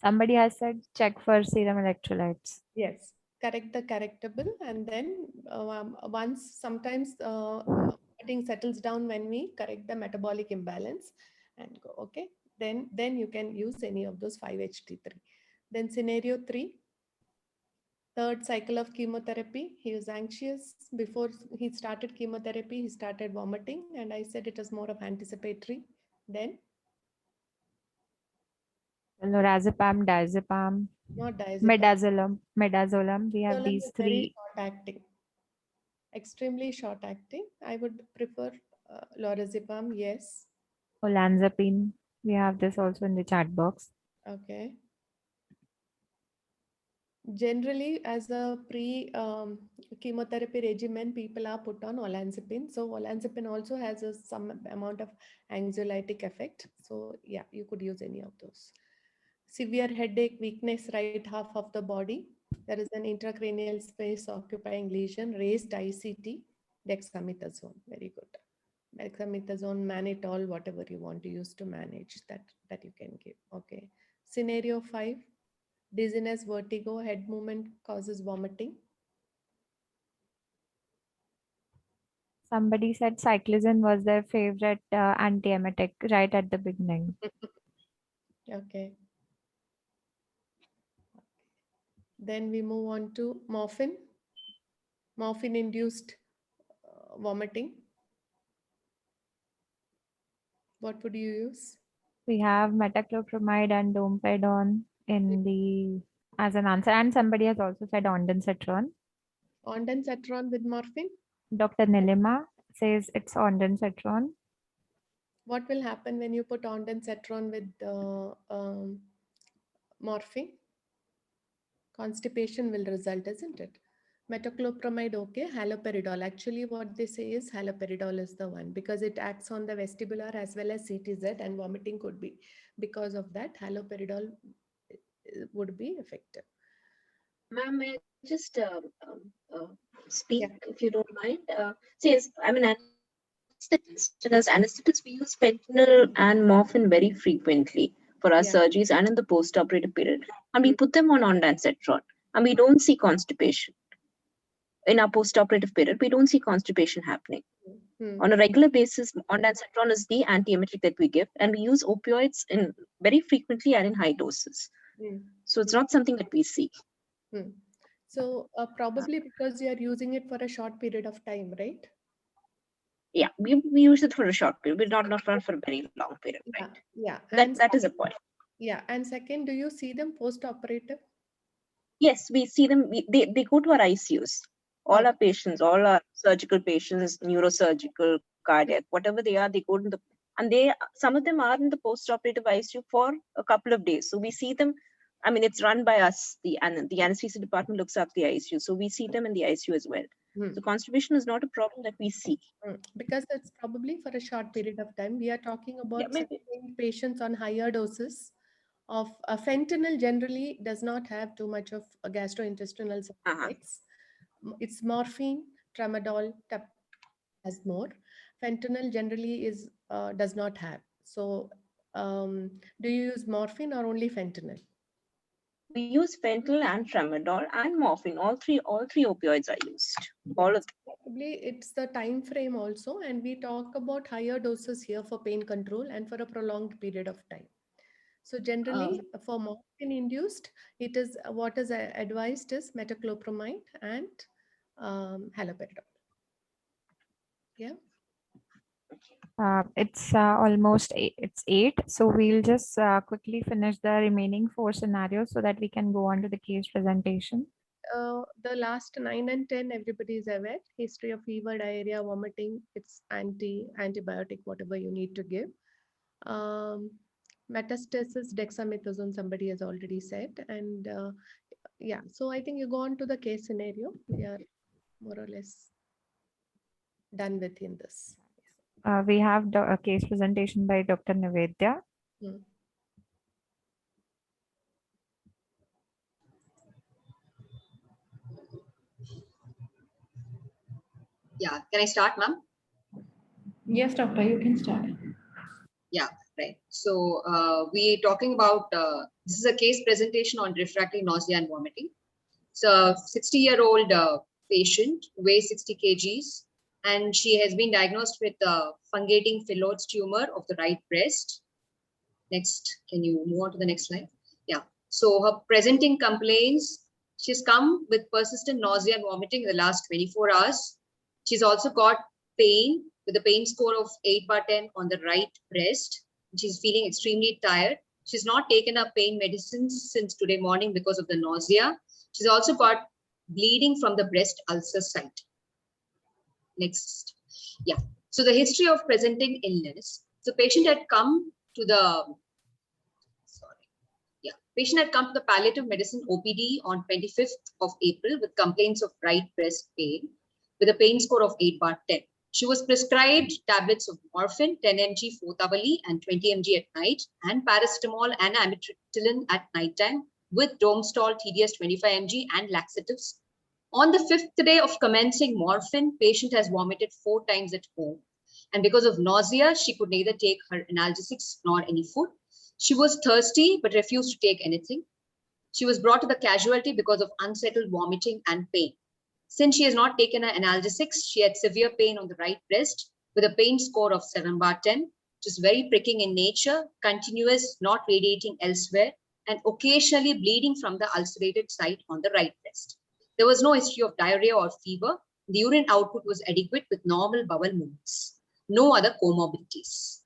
Somebody has said check for serum electrolytes. Yes, correct the correctable, and then once sometimes thing settles down when we correct the metabolic imbalance and go, okay, then you can use any of those 5-HT3. Then scenario 3, third cycle of chemotherapy. He was anxious before he started chemotherapy. He started vomiting, and I said it was more of anticipatory. Then Lorazepam, diazepam, not diazepam. midazolam. We have Midazolam these is very three. short acting. Extremely short acting. I would prefer lorazepam. Yes. Olanzapine. We have this also in the chat box. Okay. Generally, as a chemotherapy regimen, people are put on olanzapine. So olanzapine also has some amount of anxiolytic effect. So yeah, you could use any of those. Severe headache, weakness, right half of the body. There is an intracranial space occupying lesion, raised ICT, dexamethasone. Very good. Dexamethasone, mannitol, whatever you want to use to manage that you can give. Okay. Scenario 5, dizziness, vertigo, head movement causes vomiting. Somebody said cyclizine was their favorite antiemetic right at the beginning. Okay. Then we move on to morphine. Morphine induced vomiting. What would you use? We have metoclopramide and domperidone in the as an answer, and somebody has also said ondansetron. Ondansetron with morphine. Dr. Nilima says it's ondansetron. What will happen when you put ondansetron with morphine? Constipation will result, isn't it? Metoclopramide, okay. Haloperidol. Actually, what they say is haloperidol is the one because it acts on the vestibular as well as CTZ, and vomiting could be because of that. Haloperidol would be effective. Ma'am, may I just speak Yeah. if you don't mind? Since I'm an anesthetist, and as anesthetists, we use fentanyl and morphine very frequently for our Yeah. surgeries and in the post-operative period. And we put them on ondansetron, and we don't see constipation. In our post-operative period, we don't see constipation happening. On a regular basis, ondansetron is the antiemetic that we give, and we use opioids in very frequently and in high doses. So it's not something that we see. So probably because you are using it for a short period of time, right? Yeah, we use it for a short period, but not for a very long period, right? Yeah. That is a point. Yeah. And second, do you see them post-operative? Yes, we see them. They go to our ICUs. All our patients, all our surgical patients, neurosurgical, cardiac, whatever they are, they go to some of them are in the post-operative ICU for a couple of days. So we see them. I mean, it's run by us. The anesthesia department looks after the ICU, so we see them in the ICU as well. So constipation is not a problem that we see. Because it's probably for a short period of time. We are talking about patients on higher doses of fentanyl. Generally does not have too much of gastrointestinal side effects. It's morphine, tramadol has more. Fentanyl generally does not have. So do you use morphine or only fentanyl? We use fentanyl and tramadol and morphine. All three opioids are used. All of them. Probably it's the time frame also, and we talk about higher doses here for pain control and for a prolonged period of time. So generally, for morphine induced, it is what is advised is metoclopramide and haloperidol. Yeah. It's almost it's 8. So we'll just quickly finish the remaining 4 scenarios so that we can go on to the case presentation. The last 9 and 10, everybody is aware. History of fever, diarrhea, vomiting. It's antibiotic, whatever you need to give. Metastasis, dexamethasone, somebody has already said. And yeah, so I think you go on to the case scenario. We are more or less done within this. We have a case presentation by Dr. Nivedya. Yeah, can I start, ma'am? Yes, doctor, you can start. Yeah, right. So we're talking about, this is a case presentation on refractory nausea and vomiting. It's a 60-year-old patient, weighs 60 kgs, and she has been diagnosed with fungating phyllodes tumor of the right breast. Next, can you move on to the next slide? Yeah, so her presenting complaints, she's come with persistent nausea and vomiting in the last 24 hours. She's also got pain with a pain score of 8/10 on the right breast. She's feeling extremely tired. She's not taken up pain medicines since today morning because of the nausea. She's also got bleeding from the breast ulcer site. Next. Yeah. So the history of presenting illness. So patient had come to the, patient had come to the palliative medicine OPD on 25th of April with complaints of right breast pain with a pain score of 8/10. She was prescribed tablets of morphine, 10 mg 4th-hourly and 20 mg at night, and paracetamol and amitriptyline at nighttime with Domestol, TDS 25 mg and laxatives. On the 5th day of commencing morphine, patient has vomited 4 times at home. And because of nausea, she could neither take her analgesics nor any food. She was thirsty but refused to take anything. She was brought to the casualty because of unsettled vomiting and pain. Since she has not taken her analgesics, she had severe pain on the right breast with a pain score of 7/10, which is very pricking in nature, continuous, not radiating elsewhere, and occasionally bleeding from the ulcerated site on the right breast. There was no history of diarrhea or fever. The urine output was adequate with normal bowel movements. No other comorbidities.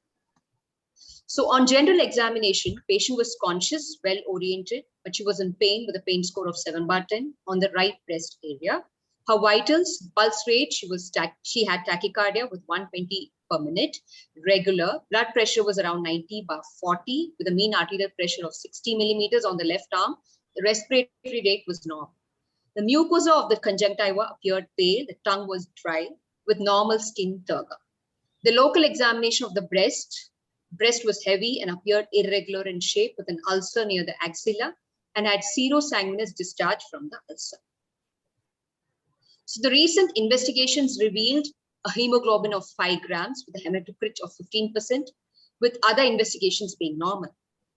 So on general examination, patient was conscious, well-oriented, but she was in pain with a pain score of 7/10 on the right breast area. Her vitals, pulse rate, she had tachycardia with 120 per minute, regular. Blood pressure was around 90/40 with a mean arterial pressure of 60 millimeters on the left arm. The respiratory rate was normal. The mucosa of the conjunctiva appeared pale. The tongue was dry with normal skin turgor. The local examination of the breast was heavy and appeared irregular in shape with an ulcer near the axilla and had serosanguinous discharge from the ulcer. So the recent investigations revealed a hemoglobin of 5 grams with a hematocrit of 15%, with other investigations being normal.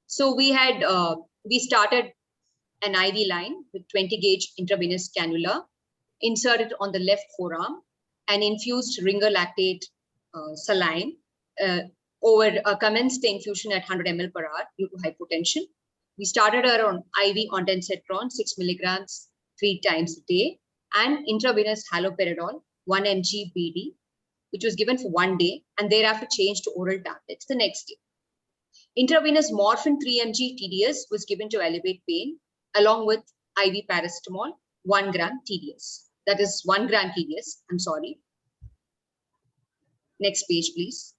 So we started an IV line with 20 gauge intravenous cannula inserted on the left forearm and infused ringer lactate saline commenced the infusion at 100 ml per hour due to hypotension. We started her on IV ondansetron 6 milligrams 3 times a day and intravenous haloperidol 1 mg BD, which was given for 1 day and thereafter changed to oral tablets the next day. Intravenous morphine 3 mg TDS was given to alleviate pain along with IV paracetamol 1 gram TDS. That is 1 gram TDS. I'm sorry. Next page, please.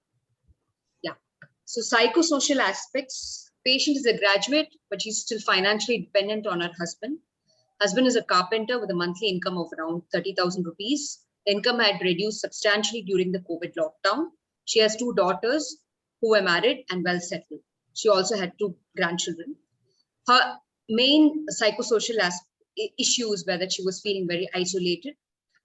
Yeah. So psychosocial aspects. Patient is a graduate, but she's still financially dependent on her husband. Husband is a carpenter with a monthly income of around 30,000 rupees. The income had reduced substantially during the COVID lockdown. She has 2 daughters who were married and well settled. She also had 2 grandchildren. Her main psychosocial issues were that she was feeling very isolated.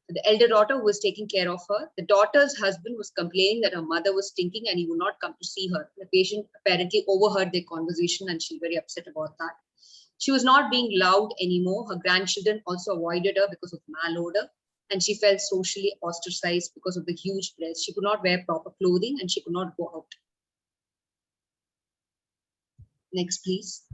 The elder daughter was taking care of her. The daughter's husband was complaining that her mother was stinking and he would not come to see her. The patient apparently overheard their conversation and she's very upset about that. She was not being loved anymore. Her grandchildren also avoided her because of malodor, and she felt socially ostracized because of the huge breasts. She could not wear proper clothing and she could not go out. Next, please.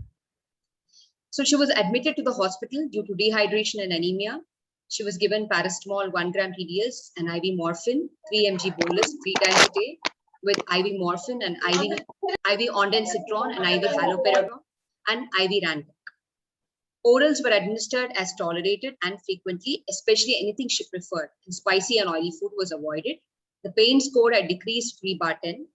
So she was admitted to the hospital due to dehydration and anemia. She was given paracetamol 1 gram TDS and IV morphine, 3 mg bolus 3 times a day with IV morphine and IV ondansetron and IV haloperidol and IV Ranbaxy. Orals were administered as tolerated and frequently, especially anything she preferred. And spicy and oily food was avoided. The pain score had decreased 3/10.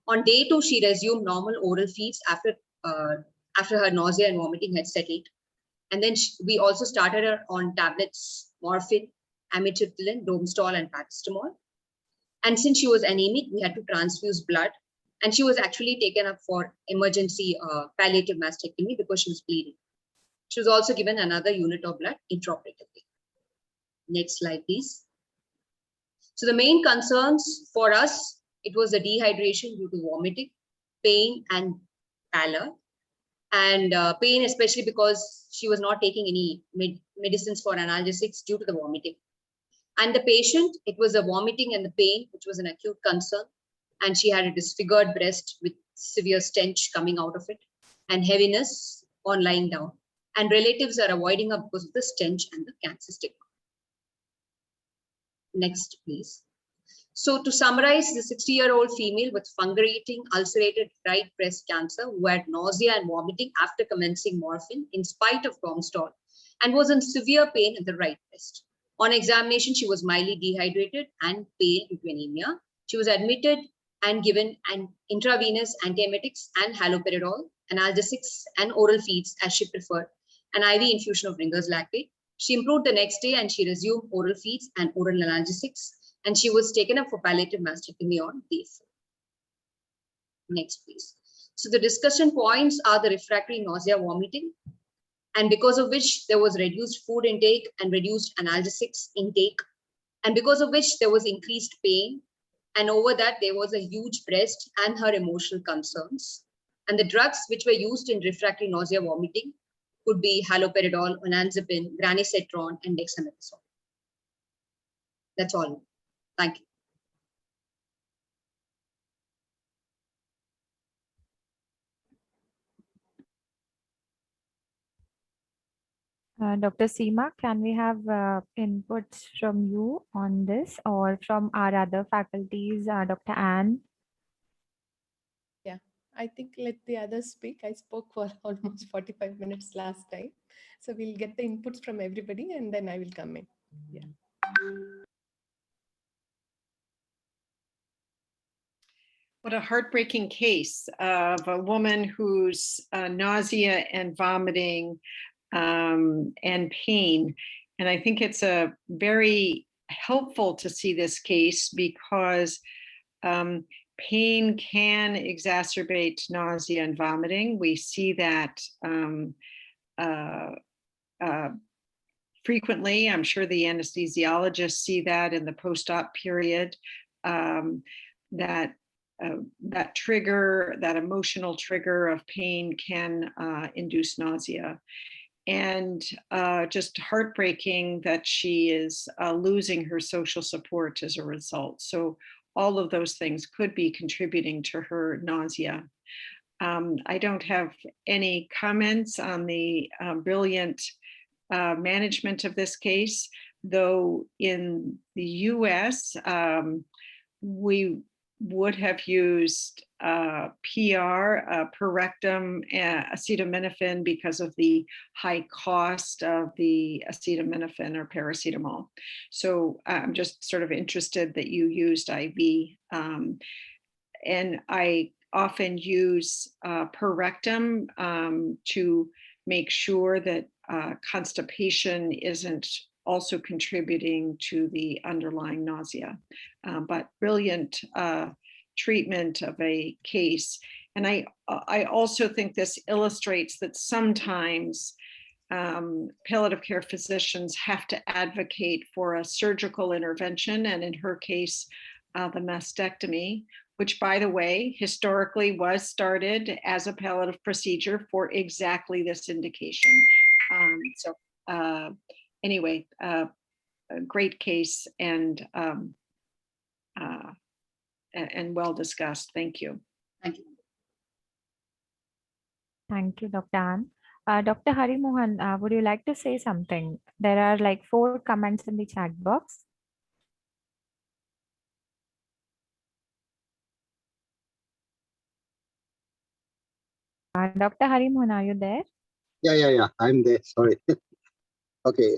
On day 2, she resumed normal oral feeds after her nausea and vomiting had settled. And then we also started her on tablets, morphine, amitriptyline, Domestol, and paracetamol. And since she was anemic, we had to transfuse blood. And she was actually taken up for emergency palliative mastectomy because she was bleeding. She was also given another unit of blood intraoperatively. Next slide, please. So the main concerns for us, it was the dehydration due to vomiting, pain, and pallor. And pain, especially because she was not taking any medicines for analgesics due to the vomiting. And the patient, it was the vomiting and the pain, which was an acute concern. And she had a disfigured breast with severe stench coming out of it and heaviness on lying down. And relatives are avoiding her because of the stench and the cancer stigma. Next, please. So to summarize, the 60-year-old female with fulgurating ulcerated right breast cancer who had nausea and vomiting after commencing morphine in spite of Domestol and was in severe pain in the right breast. On examination, she was mildly dehydrated and pale due to anemia. She was admitted and given an intravenous antiemetics and haloperidol, analgesics, and oral feeds as she preferred, an IV infusion of Ringer's lactate. She improved the next day and she resumed oral feeds and oral analgesics, and she was taken up for palliative mastectomy on day 4. Next, please. So the discussion points are the refractory nausea, vomiting, and because of which there was reduced food intake and reduced analgesics intake, and because of which there was increased pain, and over that there was a huge breast and her emotional concerns. And the drugs which were used in refractory nausea, vomiting could be haloperidol, olanzapine, granisetron, and dexamethasone. That's all. Thank you. Dr. Seema, can we have inputs from you on this or from our other faculties, Dr. Anne? Yeah, I think let the others speak. I spoke for almost 45 minutes last time. So we'll get the inputs from everybody and then I will come in. Yeah. What a heartbreaking case of a woman whose nausea and vomiting and pain. And I think it's a very helpful to see this case because pain can exacerbate nausea and vomiting. We see that frequently. I'm sure the anesthesiologists see that in the post-op period, that trigger, that emotional trigger of pain can induce nausea. And just heartbreaking that she is losing her social support as a result. So all of those things could be contributing to her nausea. I don't have any comments on the brilliant management of this case, though in the US, we would have used PR, per rectum acetaminophen because of the high cost of the acetaminophen or paracetamol. So I'm just sort of interested that you used IV. And I often use per rectum to make sure that constipation isn't also contributing to the underlying nausea. But brilliant treatment of a case. And I also think this illustrates that sometimes palliative care physicians have to advocate for a surgical intervention, and in her case, the mastectomy, which, by the way, historically was started as a palliative procedure for exactly this indication. Anyway, a great case and well discussed. Thank you. Thank you. Thank you, Dr. Ann. Dr. Hari Mohan, would you like to say something? There are like 4 comments in the chat box. Dr. Hari Mohan, are you there? Yeah. I'm there. Sorry. Okay.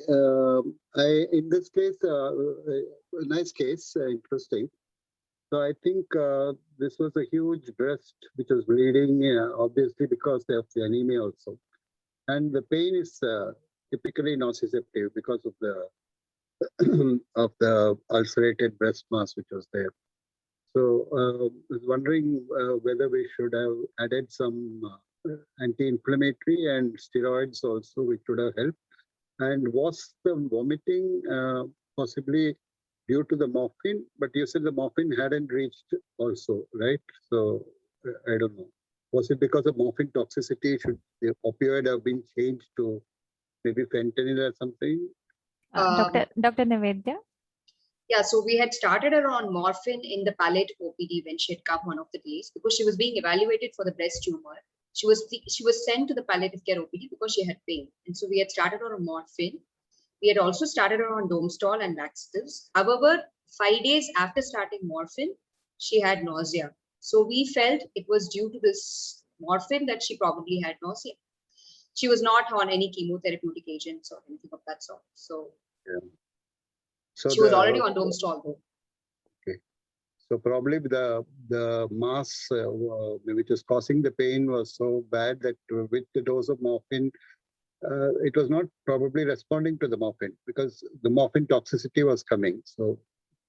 In this case, a nice case, interesting. So I think this was a huge breast which was bleeding, obviously because of the anemia also, and the pain is typically nociceptive because of the of the ulcerated breast mass which was there. So I was wondering whether we should have added some anti-inflammatory and steroids also, which would have helped. And was the vomiting possibly due to the morphine? But you said the morphine hadn't reached also, right? So I don't know. Was it because of morphine toxicity? Should the opioid have been changed to maybe fentanyl or something? Dr. Nivedya? Yeah, so we had started her on morphine in the palliative OPD when she had come one of the days because she was being evaluated for the breast tumor. She was sent to the palliative care OPD because she had pain. And so we had started her on morphine. We had also started her on Domestol and laxatives. However, 5 days after starting morphine, she had nausea. So we felt it was due to this morphine that she probably had nausea. She was not on any chemotherapeutic agents or anything of that sort. So, yeah. So she was already on Domestol though. Okay. So probably the mass which was causing the pain was so bad that with the dose of morphine, it was not probably responding to the morphine because the morphine toxicity was coming. So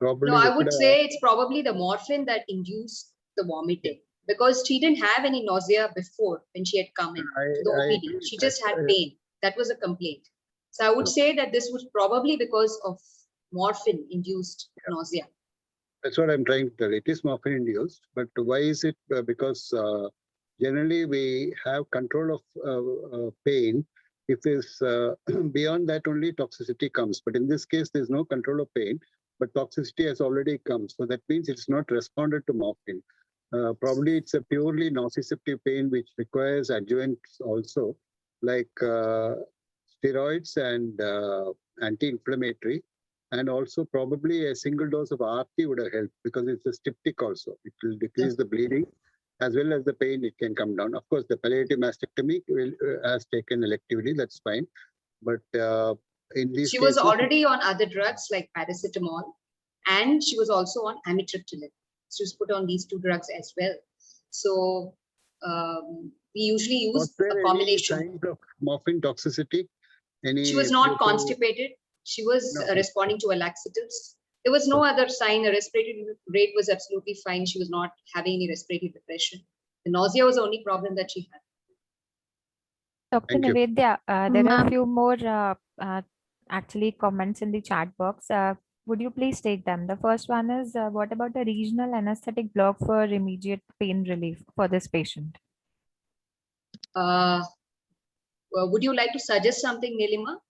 probably. No, I would say it's probably the morphine that induced the vomiting because she didn't have any nausea before when she had come in to the OPD. She just had pain. That was a complaint. So I would say that this was probably because of morphine induced nausea. That's what I'm trying to tell. It is morphine induced, but why is it? Because generally we have control of pain. If there's beyond that, only toxicity comes. But in this case, there's no control of pain, but toxicity has already come. So that means it's not responded to morphine. Probably it's a purely nociceptive pain which requires adjuvants also, like steroids and anti-inflammatory. And also probably a single dose of RT would have helped because it's a styptic also. It will decrease the bleeding as well as the pain, it can come down. Of course, the palliative mastectomy has taken electively, that's fine. But in these She cases, was already on other drugs like paracetamol and she was also on amitriptyline. She was put on these 2 drugs as well. So we usually use a combination. Any signs of morphine toxicity? She was not constipated. She was responding to a laxatives. There was no other sign. The respiratory rate was absolutely fine. She was not having any respiratory depression. The nausea was the only problem that she had. Dr. Nivedya, there are a few more actually comments in the chat box. Would you please take them? The first one is, what about the regional anesthetic block for immediate pain relief for this patient? Well, would you like to suggest something, Nilima?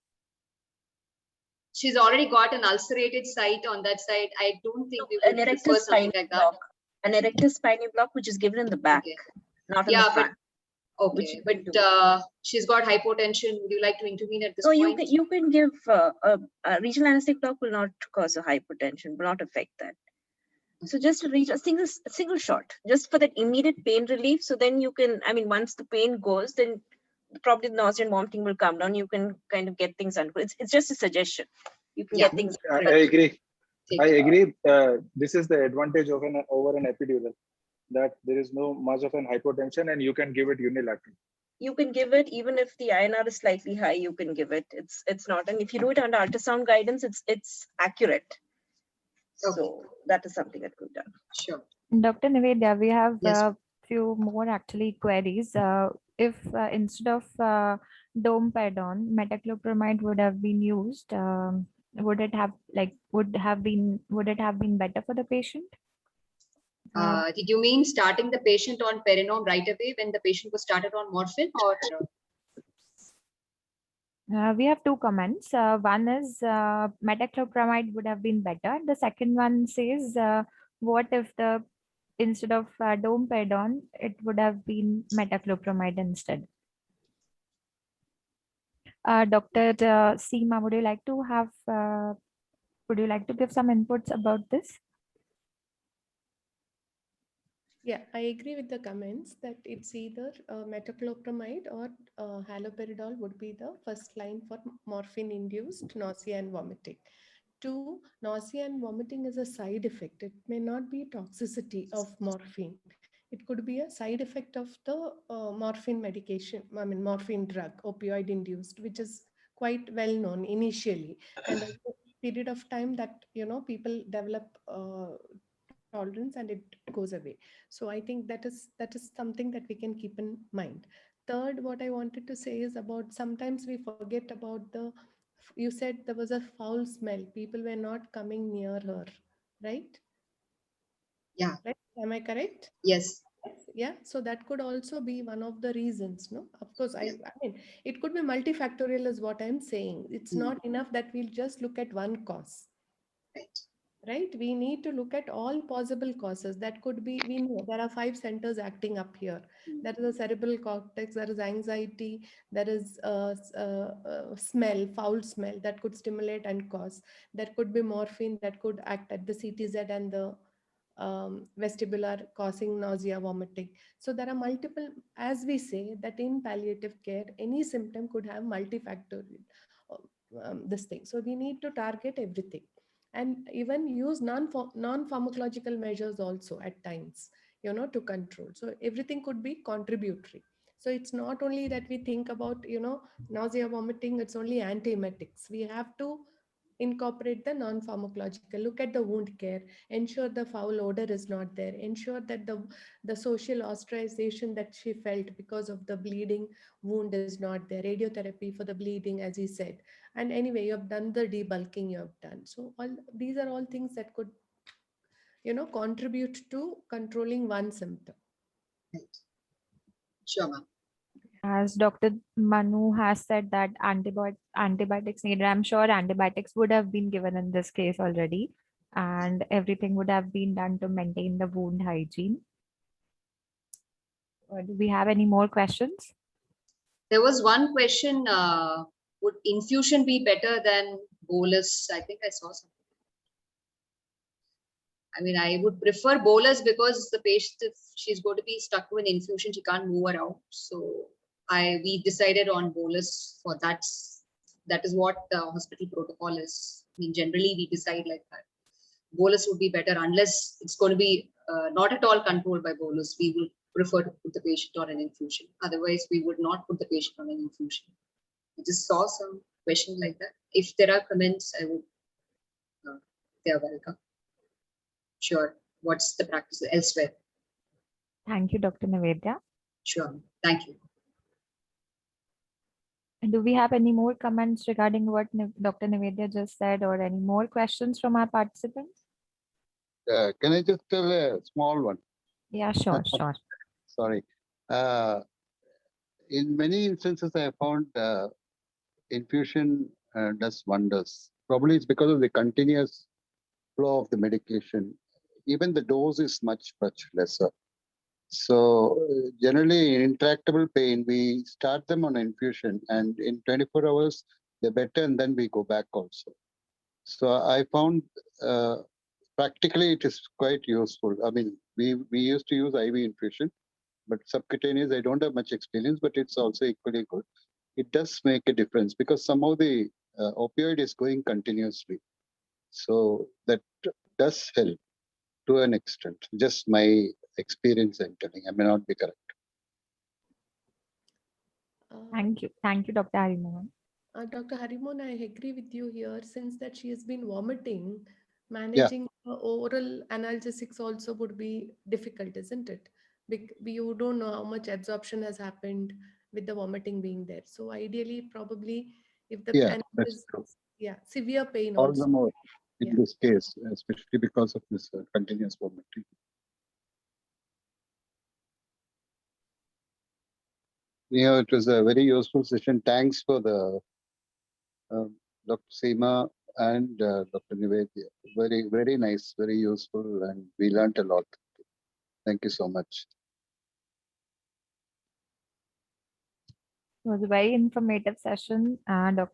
She's already got an ulcerated site on that side. I don't think we would prefer something like that. An erectus spinae block, which is given in the back, not in the front. But she's got hypotension. Would you like to intervene at this point? No, you can give a regional anesthetic block will not cause a hypotension, will not affect that. So just a single shot, just for that immediate pain relief. So then you can, I mean, once the pain goes, then probably the nausea and vomiting will come down. You can kind of get things under. It's just a suggestion. You can get things. I agree. This is the advantage of over an epidural, that there is no much of an hypotension and you can give it unilateral. You can give it even if the INR is slightly high. You can give it. It's not, and if you do it under ultrasound guidance, it's accurate. So that is something that could be done. Sure. Dr. Nivedya, we have a few more actually queries. If instead of domperidone, metoclopramide would have been used, would it have been better for the patient? Did you mean starting the patient on Perinom right away when the patient was started on morphine, or? We have two comments. One is metoclopramide would have been better. The second one says, what if the instead of domperidone, it would have been metoclopramide instead. Dr. Seema, would you like to have? Would you like to give some inputs about this? Yeah, I agree with the comments that it's either metoclopramide or haloperidol would be the first line for morphine-induced nausea and vomiting. Two, nausea and vomiting is a side effect. It may not be toxicity of morphine. It could be a side effect of the morphine medication, I mean morphine drug, opioid-induced, which is quite well known initially. And over a period of time that, people develop tolerance and it goes away. So I think that is something that we can keep in mind. Third, what I wanted to say is about sometimes we forget about you said there was a foul smell. People were not coming near her, right? Yeah. Right? Am I correct? Yes. Yeah. So that could also be one of the reasons, no? Of course, I mean, it could be multifactorial is what I'm saying. It's not enough that we'll just look at one cause. Right, we need to look at all possible causes. That could be, we know there are 5 centers acting up here. There is a cerebral cortex, there is anxiety, there is smell, foul smell that could stimulate and cause. There could be morphine that could act at the CTZ and the vestibular, causing nausea, vomiting. So there are multiple, as we say that in palliative care, any symptom could have multifactorial this thing. So we need to target everything and even use non-pharmacological measures also at times, to control. So everything could be contributory. So it's not only that we think about, nausea, vomiting, it's only antiemetics. We have to incorporate the non-pharmacological, look at the wound care, ensure the foul odor is not there, ensure that the social ostracization that she felt because of the bleeding wound is not there, radiotherapy for the bleeding, as he said. And anyway, you have done the debulking, you have done. So all these are all things that could, contribute to controlling one symptom. Sure, ma'am. As Dr. Manu has said that antibiotics needed, I'm sure antibiotics would have been given in this case already, and everything would have been done to maintain the wound hygiene. Do we have any more questions? There was one question, would infusion be better than bolus? I think I saw something. I mean, I would prefer bolus because the patient, if she's going to be stuck to an infusion, she can't move around. So we decided on bolus for that. That is what the hospital protocol is. I mean, generally we decide like that. Bolus would be better unless it's going to be not at all controlled by bolus. We will prefer to put the patient on an infusion. Otherwise, we would not put the patient on an infusion. I just saw some question like that. If there are comments, I would, they are welcome. Sure. What's the practice elsewhere? Thank you, Dr. Nivedya. Sure. Thank you. And do we have any more comments regarding what Dr. Nivedya just said, or any more questions from our participants? Can I just tell a small one? Yeah, sure, sure. Sorry. In many instances, I have found infusion does wonders. Probably it's because of the continuous flow of the medication. Even the dose is much, much lesser. So generally in intractable pain, we start them on infusion and in 24 hours, they're better and then we go back also. So I found practically it is quite useful. I mean, we used to use IV infusion, but subcutaneous, I don't have much experience, but it's also equally good. It does make a difference because some of the opioid is going continuously. So that does help to an extent. Just my experience I'm telling. I may not be correct. Thank you. Thank you, Dr. Harimohan. Dr. Harimohan, I agree with you here. Since that she has been vomiting, managing oral analgesics also would be difficult, isn't it? You don't know how much absorption has happened with the vomiting being there. So ideally, probably if the That's true. severe pain All also. the more in this case, especially because of this continuous vomiting. it was a very useful session. Thanks for the Dr. Seema and Dr. Nivedya. Very, very nice, very useful, and we learned a lot. Thank you so much. It was a very informative session, Dr.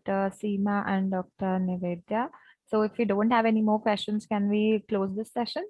Seema and Dr. Nivedya. So if you don't have any more questions, can we close this session?